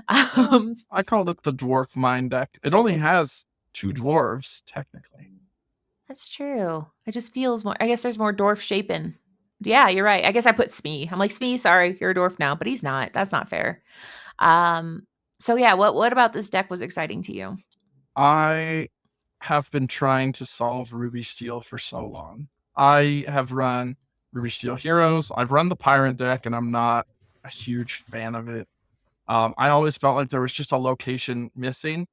Yeah. Um, I called it the Dwarf Mine deck. It only has 2 dwarves, technically. That's true. It just feels more. I guess there's more dwarf shaping. Yeah, you're right. I guess I put Smee. I'm like, Smee, sorry, you're a dwarf now, but he's not. That's not fair. Um, so yeah, what about this deck was exciting to you? I have been trying to solve Ruby Steel for so long. I have run Ruby Steel Heroes. I've run the Pirate deck, and I'm not a huge fan of it. I always felt like there was just a location missing,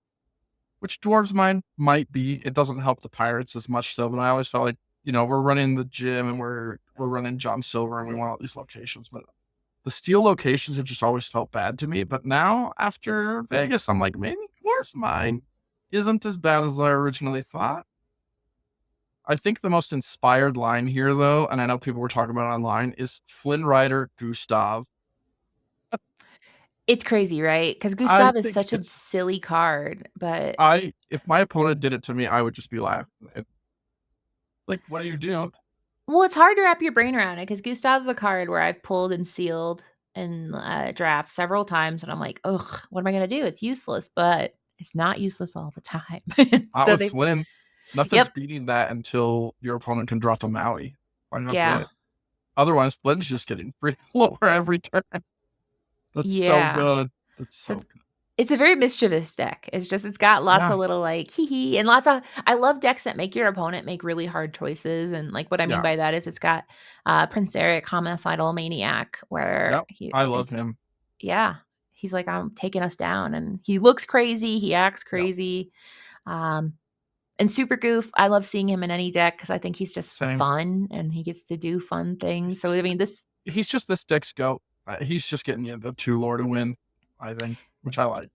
which Dwarves Mine might be. It doesn't help the Pirates as much, though. But I always felt like, we're running the gym and we're running John Silver, and we want all these locations. But the Steel locations have just always felt bad to me. But now after Vegas, I'm like, maybe here's mine. Isn't as bad as I originally thought. I think the most inspired line here, though, and I know people were talking about it online, is Flynn Rider Gustav. It's crazy, right? Because I Gustav is think such a it's silly card, but if my opponent did it to me, I would just be laughing. Like, what are you doing? well, it's hard to wrap your brain around it because Gustav's a card where I've pulled and sealed in draft several times, and I'm like, ugh, what am I gonna do? It's useless, but it's not useless all the time. Not So with they, Flynn. Nothing's yep, beating that until your opponent can drop a Maui. And that's yeah, it. Otherwise, Flynn's just getting pretty lower every turn. That's so yeah. good. That's So so good. it's a very mischievous deck. It's got lots Yeah. of little like hee hee and lots of I love decks that make your opponent make really hard choices. And like what I mean Yeah. by that is it's got Prince Eric, Homicidal Maniac, where Yep. I love him. yeah, he's like, I'm taking us down. And he looks crazy, he acts Yep. crazy. Um and Super Goof, I love seeing him in any deck because I think he's just Same. fun and he gets to do fun things. So I mean He's just this deck's goat. He's just getting you the 2 lore to win, I think, which I like.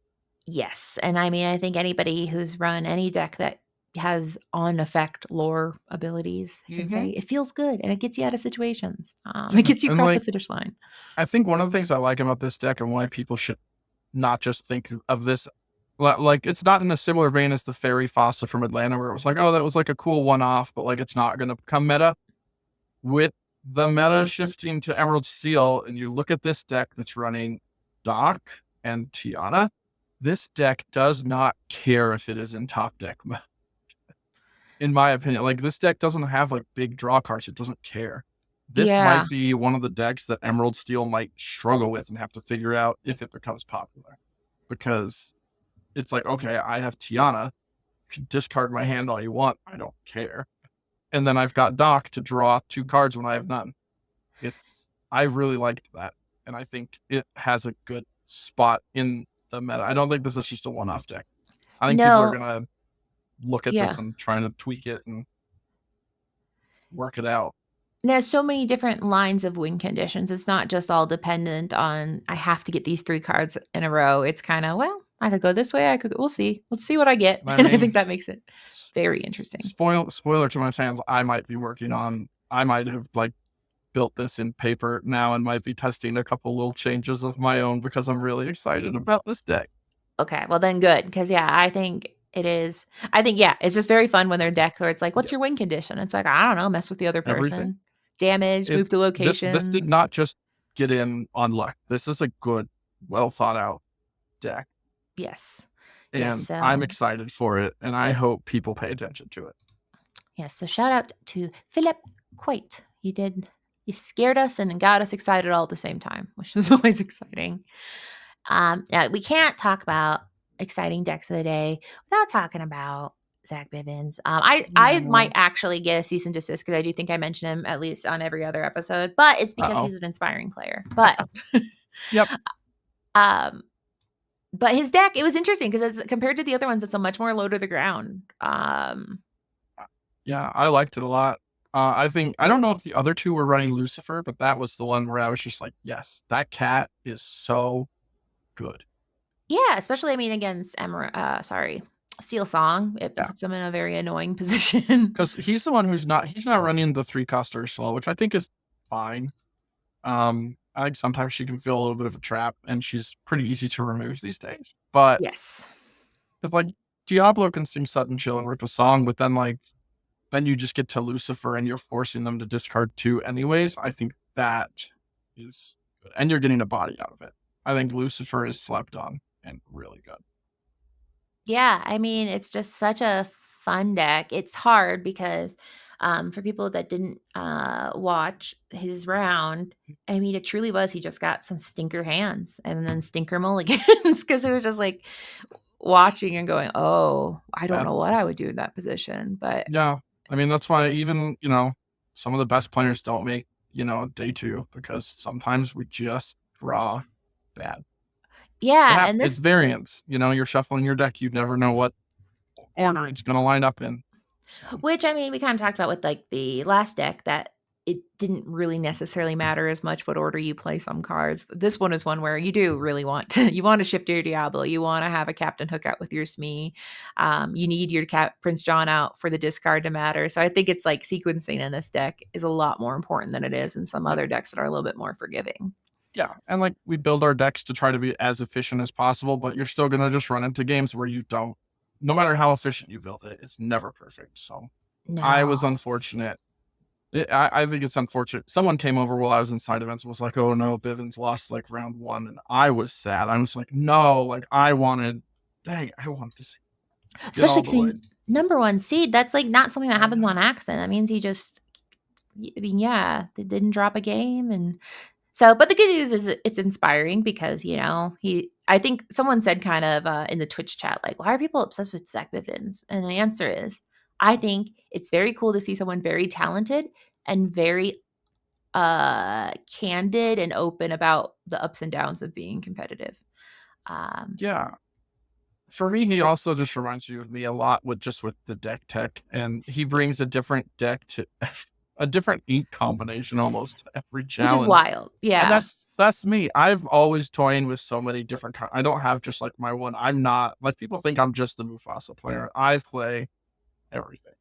yes, and I mean, I think anybody who's run any deck that has on effect lore abilities can Mm-hmm. say it feels good and it gets you out of situations. Yeah. It gets you And across the like, finish line. I think one of the things I like about this deck and why people should not just think of this like it's not in a similar vein as the Fairy Fossa from Atlanta, where it was like, oh, that was like a cool one-off, but like it's not going to become meta. With the meta shifting to Emerald Steel, and you look at this deck that's running Doc and Tiana, this deck does not care if it is in top deck mode. In my opinion, like this deck doesn't have like big draw cards. It doesn't care. This Yeah. might be one of the decks that Emerald Steel might struggle with and have to figure out if it becomes popular. Because it's like, okay, I have Tiana. You can discard my hand all you want. I don't care. And then I've got Doc to draw 2 cards when I have none. I really liked that. And I think it has a good spot in the meta. I don't think this is just a one-off deck. I think people are No. going to look at this Yeah. and trying to tweak it and work it out. There's so many different lines of win conditions. It's not just all dependent on I have to get these 3 cards in a row. It's kind of, well, I could go this way. I could we'll see. Let's see what I get. I And I mean, think that makes it very interesting. spoiler to my fans, I might have like built this in paper now and might be testing a couple little changes of my own because I'm really excited about this deck. Okay, well then good because yeah, I think it is. I think yeah, it's just very fun when they're deck where it's like, what's Yeah, your win condition? It's like I don't know, mess with the other everything. person, damage, It move to this did locations. not just get in on luck. This is a good, well thought out deck, Yes, yes. and I'm So excited for it, and I hope people pay attention to it. yes, so shout out to Philip Quite. You scared us and got us excited all at the same time, which is always exciting. Now we can't talk about exciting decks of the day without talking about Zach Bivens. I might No. actually get a cease and desist because I do think I mention him at least on every other episode, but it's because Uh-oh. he's an inspiring player. But Yep. um, but his deck, it was interesting because as compared to the other ones, it's a much more low to the ground. Yeah, I liked it a lot. I think I don't know if the other 2 were running Lucifer, but that was the one where I was just like, yes, that cat is so good. Yeah, especially I mean against Steel Song, it Yeah, puts him in a very annoying position. because he's the one he's not running the 3-cost Ursula, which I think is fine. I think sometimes she can feel a little bit of a trap, and she's pretty easy to remove these days. But Yes. because like Diablo can sing Sudden Chill and rip a song, but then you just get to Lucifer and you're forcing them to discard 2 anyways. I think that is good, and you're getting a body out of it. I think Lucifer is slept on and really good. Yeah, I mean, it's just such a fun deck. It's hard because for people that didn't watch his round, I mean, it truly was. He just got some stinker hands and then stinker mulligans because it was just like watching and going, oh, I don't Bad. know what I would do in that position. But Yeah, I mean that's why even some of the best players don't make day 2 because sometimes we just draw bad. yeah, and It's this, variance. You're shuffling your deck. You never know what order it's going to line up in. So, which I mean, we kind of talked about with like the last deck that it didn't really necessarily matter as much what order you play some cards. This one is one where you do really want to you want to shift your Diablo, you want to have a Captain Hook out with your Smee. You need your Prince John out for the discard to matter. So I think it's like sequencing in this deck is a lot more important than it is in some other decks that are a little bit more forgiving. Yeah, and like we build our decks to try to be as efficient as possible, but you're still gonna just run into games where you don't. No matter how efficient you build it, it's never perfect. So I was No. unfortunate. I think it's unfortunate. Someone came over while I was in side events and was like, "Oh no, Bivens lost like round 1," and I was sad. I was like, "No, like I wanted to see get Especially all the way." because number one seed, that's like not something that I happens know. on accident. That means he just, I mean, yeah, they didn't drop a game. And so, but the good news is it's inspiring because, I think someone said kind of in the Twitch chat, like, why are people obsessed with Zach Bivens? And the answer is, I think it's very cool to see someone very talented and very candid and open about the ups and downs of being competitive. Um, Yeah. For me, he also just reminds you of me a lot with the deck tech, and he brings yes, a different deck to a different ink combination almost to every which is challenge. wild. And Yeah. that's me. I've always toying with so many different I don't have just like my one. I'm not like people think I'm just the Mufasa player. I play everything.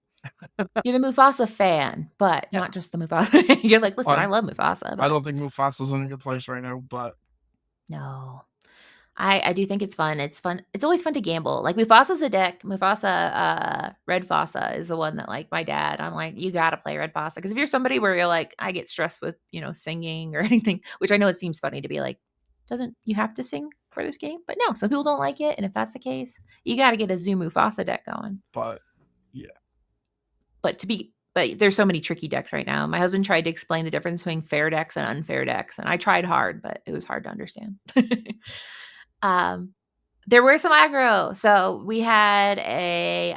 You're the Mufasa fan, but Yeah. not just the Mufasa. You're like, listen, I Well, love Mufasa, I but don't think Mufasa's in a good place right now, but no. I do think it's fun. It's fun. It's always fun to gamble. Like Mufasa's a deck. Mufasa, Red Fossa is the one that like my dad. I'm like, you gotta play Red Fossa because if you're somebody where you're like, I get stressed with singing or anything, which I know it seems funny to be like, doesn't you have to sing for this game? But no, some people don't like it, and if that's the case, you got to get a Zoo Mufasa deck going. but yeah. But there's so many tricky decks right now. My husband tried to explain the difference between fair decks and unfair decks, and I tried hard, but it was hard to understand. um, there were some aggro. So we had a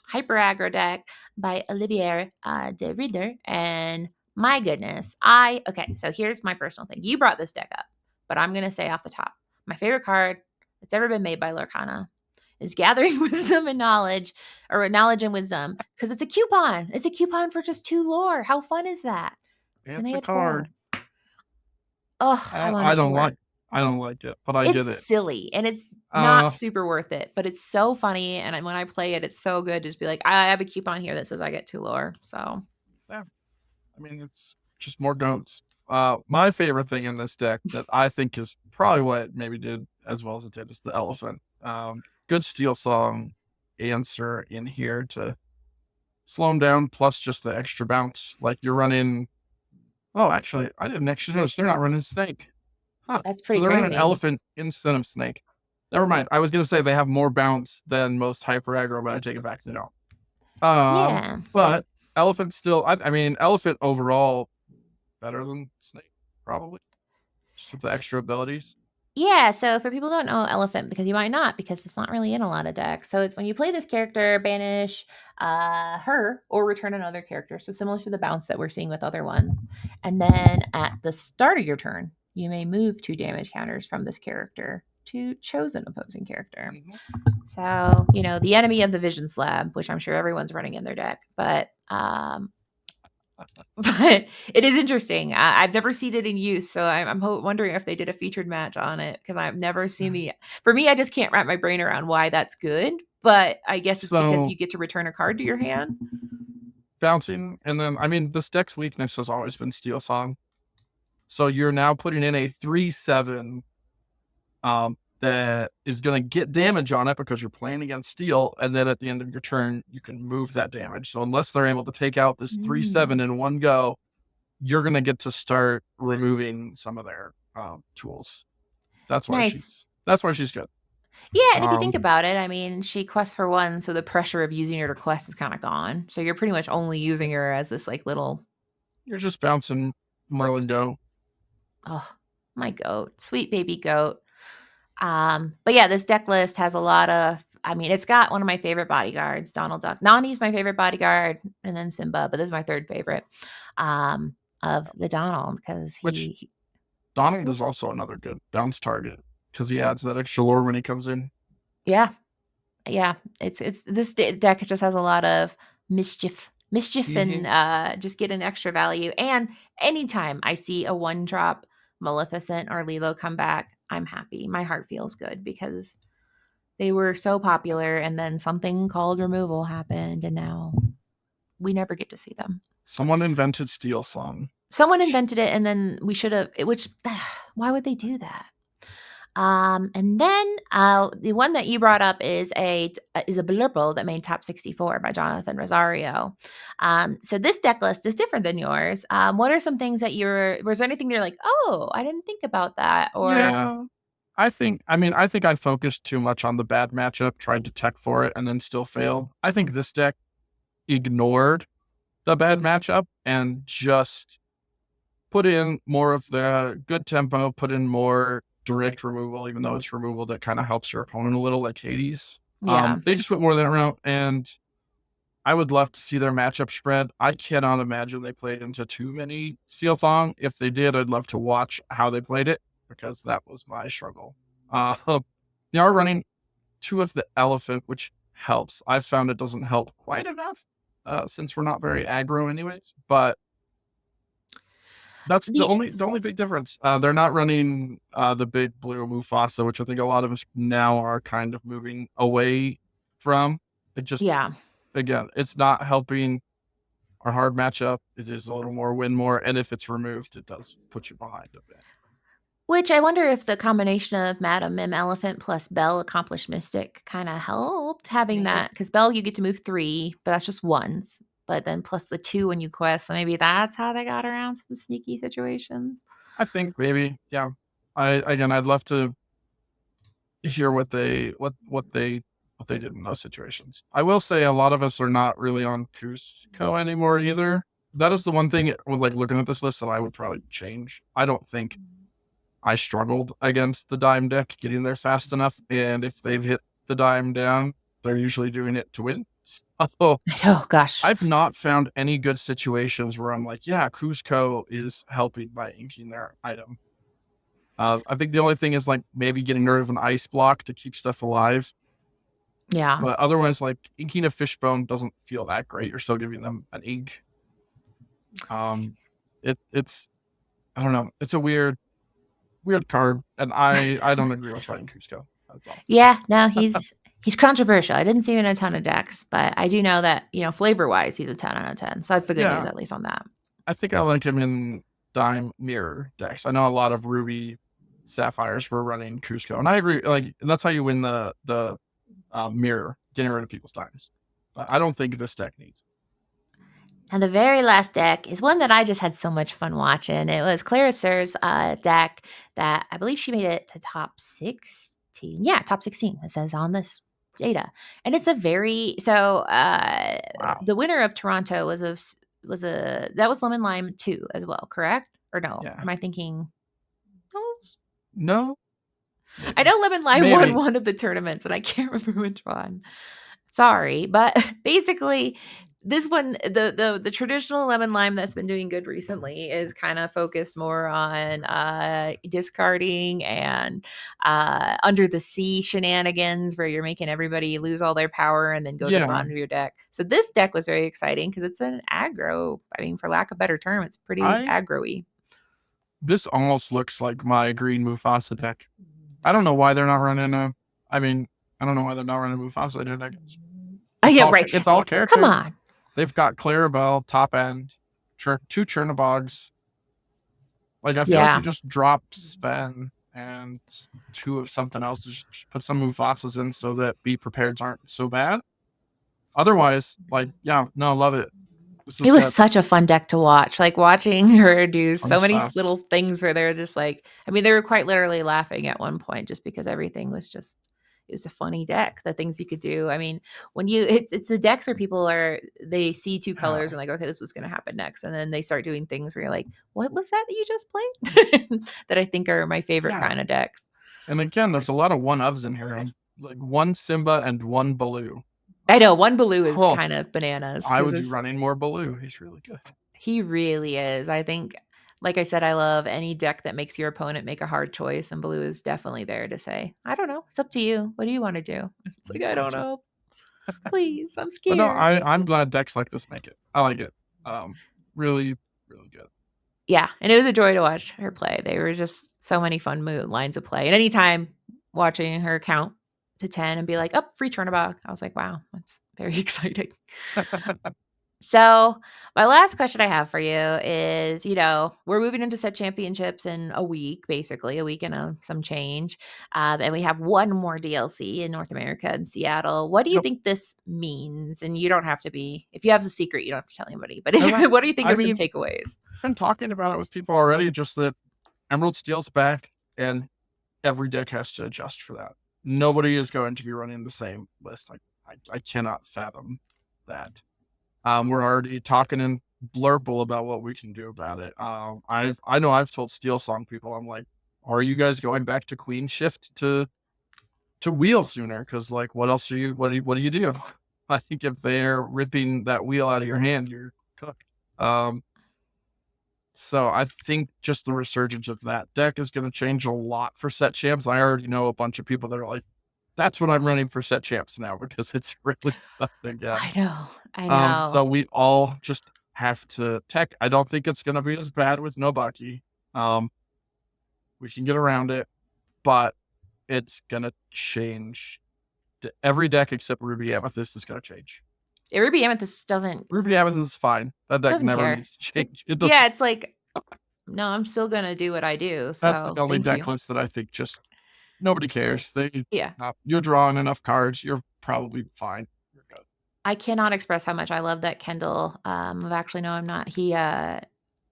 hyper aggro deck by Olivier de Rieder, and my goodness, okay. So here's my personal thing. You brought this deck up, but I'm gonna say off the top, my favorite card that's ever been made by Lorcana is Gathering Wisdom and Knowledge, or Knowledge and Wisdom, because it's a coupon. It's a coupon for just 2 lore. How fun is that? And they It's a had card. 4. Oh, I I wanted to don't work. like I don't like it, but I It's get it. silly and it's not Uh super worth it, but it's so funny. And when I play it, it's so good to just be like, I have a coupon here that says I get 2 lore. So yeah, I mean it's just more don'ts. My favorite thing in this deck that I think is probably what maybe did as well as it did is the elephant. Good steel song answer in here to slow them down, plus just the extra bounce. Like you're running. Oh, actually, I didn't actually notice they're not running snake. Huh. that's So pretty they're running crazy. elephant instead of snake. Never mind. I was gonna say they have more bounce than most hyper aggro, but I take it back. They don't. Yeah. But elephant still. I mean, elephant overall better than snake probably, just with the extra abilities. Yeah, so for people who don't know elephant, because you might not, because it's not really in a lot of decks. So it's when you play this character, banish her or return another character. So similar to the bounce that we're seeing with other ones. And then at the start of your turn, you may move 2 damage counters from this character to chosen opposing character. Mm-hmm. So, the enemy of the vision slab, which I'm sure everyone's running in their deck, but but it is interesting. I've never seen it in use, so I'm wondering if they did a featured match on it because I've never seen the. For me, I just can't wrap my brain around why that's good. But I guess it's because So you get to return a card to your hand. bouncing, and then I mean this deck's weakness has always been steel song. So you're now putting in a 3/7 that is going to get damage on it because you're playing against steel, and then at the end of your turn, you can move that damage. So unless they're able to take out this 3/7 in one go, you're going to get to start removing some of their tools. That's why Nice. she's good. Yeah, and if you think Um, about it, I mean, she quests for 1, so the pressure of using her to quest is kind of gone. So you're pretty much only using her as this like little. you're just bouncing Merlin Doe. Oh, my goat, sweet baby goat. But yeah, this deck list has a lot of. I mean, it's got one of my favorite bodyguards, Donald Duck. Nani's my favorite bodyguard, and then Simba, but this is my third favorite of the Donald because Which he Donald is also another good bounce target because he adds that extra lore when he comes in. yeah, yeah. It's this deck just has a lot of mischief Mhm. and just get an extra value. And anytime I see a 1-drop Maleficent or Lilo come back, I'm happy. My heart feels good because they were so popular, and then something called removal happened, and now we never get to see them. Someone invented Steel Song. Someone invented it, and then we should have, which, why would they do that? And then the one that you brought up is a blurple that made top 64 by Jonathan Rosario. So this deck list is different than yours. What are some things that was there anything you're like, oh, I didn't think about that? Or Yeah. I think I focused too much on the bad matchup, tried to tech for it, and then still failed. I think this deck ignored the bad matchup and just put in more of the good tempo, put in more direct removal, even though it's removal that kind of helps your opponent a little, like Hades. yeah, They just went more that route, and I would love to see their matchup spread. I cannot imagine they played into too many Steel Thong. If they did, I'd love to watch how they played it because that was my struggle. They are running two of the elephant, which helps. I've found it doesn't help quite enough since we're not very aggro, anyways. But that's the the only big difference. They're not running the big blue Mufasa, which I think a lot of us now are kind of moving away from. It just yeah. again, it's not helping our hard matchup. It is a little more win more, and if it's removed, it does put you behind a bit. Which I wonder if the combination of Madam Mim Elephant plus Belle Accomplished Mystic kind of helped having Mhm. that, because Belle you get to move 3, but that's just once. But then plus the 2 when you quest, so maybe that's how they got around some sneaky situations. I think maybe, yeah. I'd love to hear what they did in those situations. I will say a lot of us are not really on Cusco anymore either. That is the one thing with like looking at this list that I would probably change. I don't think I struggled against the dime deck getting there fast enough, and if they've hit the dime down, they're usually doing it to win. So Oh gosh. I've not found any good situations where I'm like, yeah, Cusco is helping by inking their item. I think the only thing is like maybe getting rid of an ice block to keep stuff alive. Yeah. But otherwise, like inking a fishbone doesn't feel that great. You're still giving them an ink. Um, it's I don't know. It's a weird card, and I don't agree with fighting Cusco. That's all. Yeah, no, he's controversial. I didn't see him in a ton of decks, but I do know that, flavor wise, he's a 10 out of 10. So that's the good news, Yeah, at least on that. I think I like him in Dime Mirror decks. I know a lot of Ruby Sapphires were running Cusco, and I agree. Like that's how you win the mirror, getting rid of people's dimes. I don't think this deck needs it. And the very last deck is one that I just had so much fun watching. It was Clarisser's deck that I believe she made it to top 16. Yeah, top 16, it says on this data. And it's a very, Wow. the winner of Toronto that was Lemon Lime 2 as well, correct? Or no? Yeah. Am I thinking, no? No. I Maybe. know Lemon Lime won Maybe. one of the tournaments, and I can't remember which one. Sorry, but basically, this one, the traditional lemon lime that's been doing good recently is kind of focused more on discarding and under the sea shenanigans where you're making everybody lose all their power and then go to the Yeah. bottom of your deck. So this deck was very exciting because it's an aggro. I mean, for lack of a better term, it's pretty I aggro-y. This almost looks like my green Mufasa deck. I don't know why they're not running a. I mean, I don't know why they're not running Mufasa deck. Oh It's yeah, all right. it's all Come characters. on. They've got Clarabelle, top end, two Chernobyls. Like I feel like you Yeah. just drop Sven and two of something else. Just put some Mufasas in so that be prepareds aren't so bad. Otherwise, like yeah, no, love it. This has It was got such a fun deck to watch, like, watching her do fun so many stuff. little things where they're just like I mean, they were quite literally laughing at one point just because everything was just it was a funny deck, the things you could do. I mean, when you it's the decks where people they see 2 Yeah, colors and like, "Okay, this was gonna happen next," and then they start doing things where you're like, "What was that you just played?" That I think are my favorite yeah. kinda decks. And again, there's a lot of one ofs in here. Like one Simba and one Baloo. I know, one Baloo is Oh, kind of bananas I because would be it's running more Baloo. He's really good. he really is. I think, like I said, I love any deck that makes your opponent make a hard choice, and blue is definitely there to say, I don't know. It's up to you. What do you want to do? It's You like, I want don't to? know. Please, I'm But no, scared. I'm glad decks like this make it. I like it. Really, really good. Yeah, and it was a joy to watch her play. They were just so many fun lines of play. And anytime watching her count to 10 and be like, "Oh, free turnabout," I was like, "Wow, that's very exciting." So, my last question I have for you is, we're moving into set championships in a week, basically a week and some change, and we have one more DLC in North America in Seattle. What do you Yep. think this means? And you don't have to be, if you have a secret, you don't have to tell anybody. But what do you think are I've some been takeaways? talking about it with people already. Just that Emerald Steel's back, and every deck has to adjust for that. Nobody is going to be running the same list. I cannot fathom that. We're already talking in Blurple about what we can do about it. I know I've told Steel Song people, I'm like, are you guys going back to Queen Shift to wheel sooner? Because like, what else are you? What do you do? I think if they're ripping that wheel out of your hand, you're cooked. So I think just the resurgence of that deck is going to change a lot for set champs. I already know a bunch of people that are like, that's what I'm running for set champs now because it's really fun again. I know. I know. So we all just have to tech. I don't think it's going to be as bad with Nobaki. We can get around it, but it's going to change. Every deck except Ruby Amethyst is going to change. Ruby Amethyst doesn't Ruby Amethyst is fine. That deck doesn't never care. needs to change. It Yeah, doesn't. it's like, no, I'm still gonna do what I do. That's So the only thank deck you. list that I think just nobody cares. Yeah. You're drawing enough cards. You're probably fine. You're good. I cannot express how much I love that Kendall. Actually, no, I'm not. He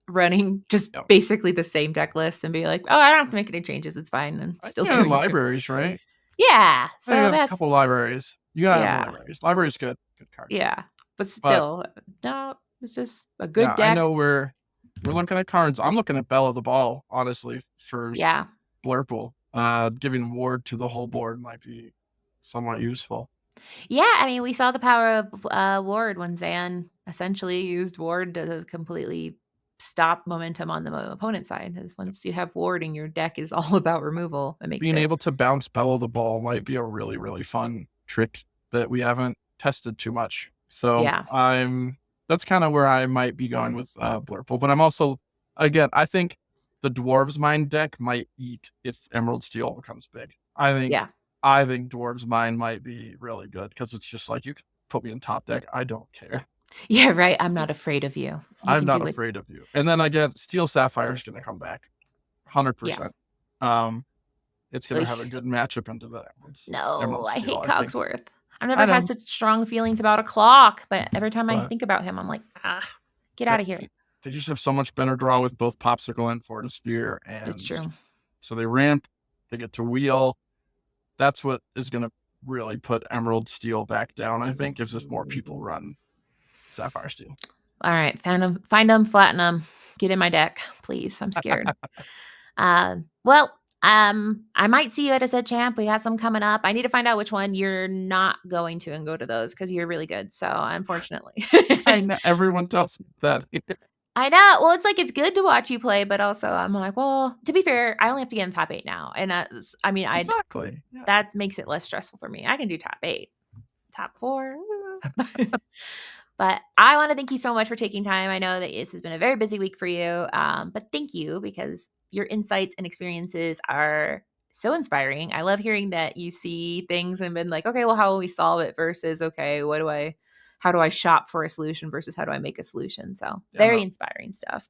running just Yep. basically the same deck list and be like, oh, I don't have to make any changes. It's fine. And still Yeah, doing good. libraries, right? Yeah. I think So there's a that's, couple libraries. You gotta have the yeah. libraries. Libraries good. Good cards. Yeah. But But still, no, it's just a good yeah, I deck. know we're looking at cards. I'm looking at Bell of the Ball, honestly, for Yeah. Blurple. Giving ward to the whole board might be somewhat useful. Yeah. I mean, we saw the power of Ward when Zan essentially used Ward to completely stop momentum on the opponent's side. Because once you have Ward and your deck is all about removal, it makes Being it. able to bounce Bell of the Ball might be a really, really fun trick that we haven't tested too much. So Yeah. that's kind of where I might be going with Blurple. But I'm also, again, I think the Dwarves Mine deck might eat if Emerald Steel becomes big. Yeah. I think Dwarves Mine might be really good because it's just like, you can put me in top deck. I don't care. Yeah, right. I'm not afraid of you. You I'm can not do it. afraid of you. And then again, Steel Sapphire is going to come back, Yeah. 100%. It's going to have a good matchup into the No, Emerald I Steel, hate I think. Cogsworth. I've I never had know, such strong feelings about a clock, but every time I but think about him, I'm like, get out of here. they just have so much better draw with both Popsicle and Fort and Spear. It's And true. so they ramp, they get to wheel. That's what is going to really put Emerald Steel back down, I think, if just more people run Sapphire Steel. All right, find them, flatten them, get in my deck, please. I'm scared. Well, I might see you at a set champ. We got some coming up. I need to find out which one you're not going to and go to those because you're really good. So unfortunately, I know everyone tells me that. I know. Well, it's like it's good to watch you play, but also I'm like, well, to be fair, I only have to get in top 8 now, and I mean, Exactly. Yeah. that makes it less stressful for me. I can do top 8, top 4. But I want to thank you so much for taking time. I know that this has been a very busy week for you, but thank you because your insights and experiences are so inspiring. I love hearing that you see things and been like, okay, well, how will we solve it versus, okay, how do I shop for a solution versus how do I make a solution? So very inspiring stuff.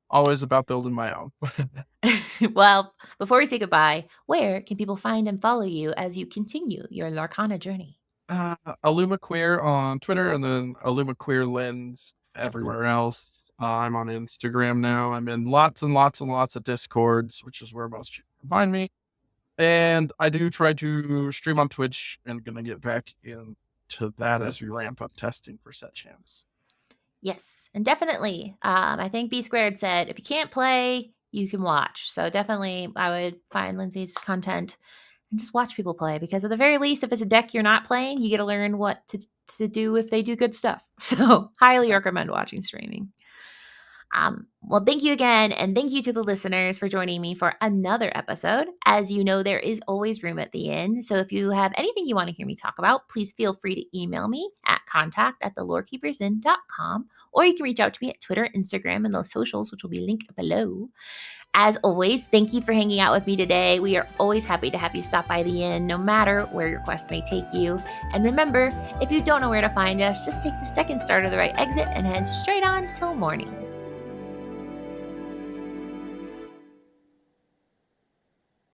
Always about building my own. Well, before we say goodbye, where can people find and follow you as you continue your Lorcana journey? IllumaQueer on Twitter and then IllumaQueer Lens everywhere else. I'm on Instagram now. I'm in lots and lots and lots of Discords, which is where most people can find me. And I do try to stream on Twitch and gonna get back into that as we ramp up testing for set champs. Yes, and definitely. I think B Squared said if you can't play, you can watch. So definitely, I would find Lindsey's content and just watch people play because at the very least, if it's a deck you're not playing, you get to learn what to do if they do good stuff. So highly recommend watching streaming. Well, thank you again. And thank you to the listeners for joining me for another episode. As you know, there is always room at the end. So if you have anything you want to hear me talk about, please feel free to email me at contact@thelorekeepersin.com, or you can reach out to me at Twitter, Instagram, and those socials, which will be linked below. As always, thank you for hanging out with me today. We are always happy to have you stop by the inn, no matter where your quest may take you. And remember, if you don't know where to find us, just take the second start of the right exit and head straight on till morning.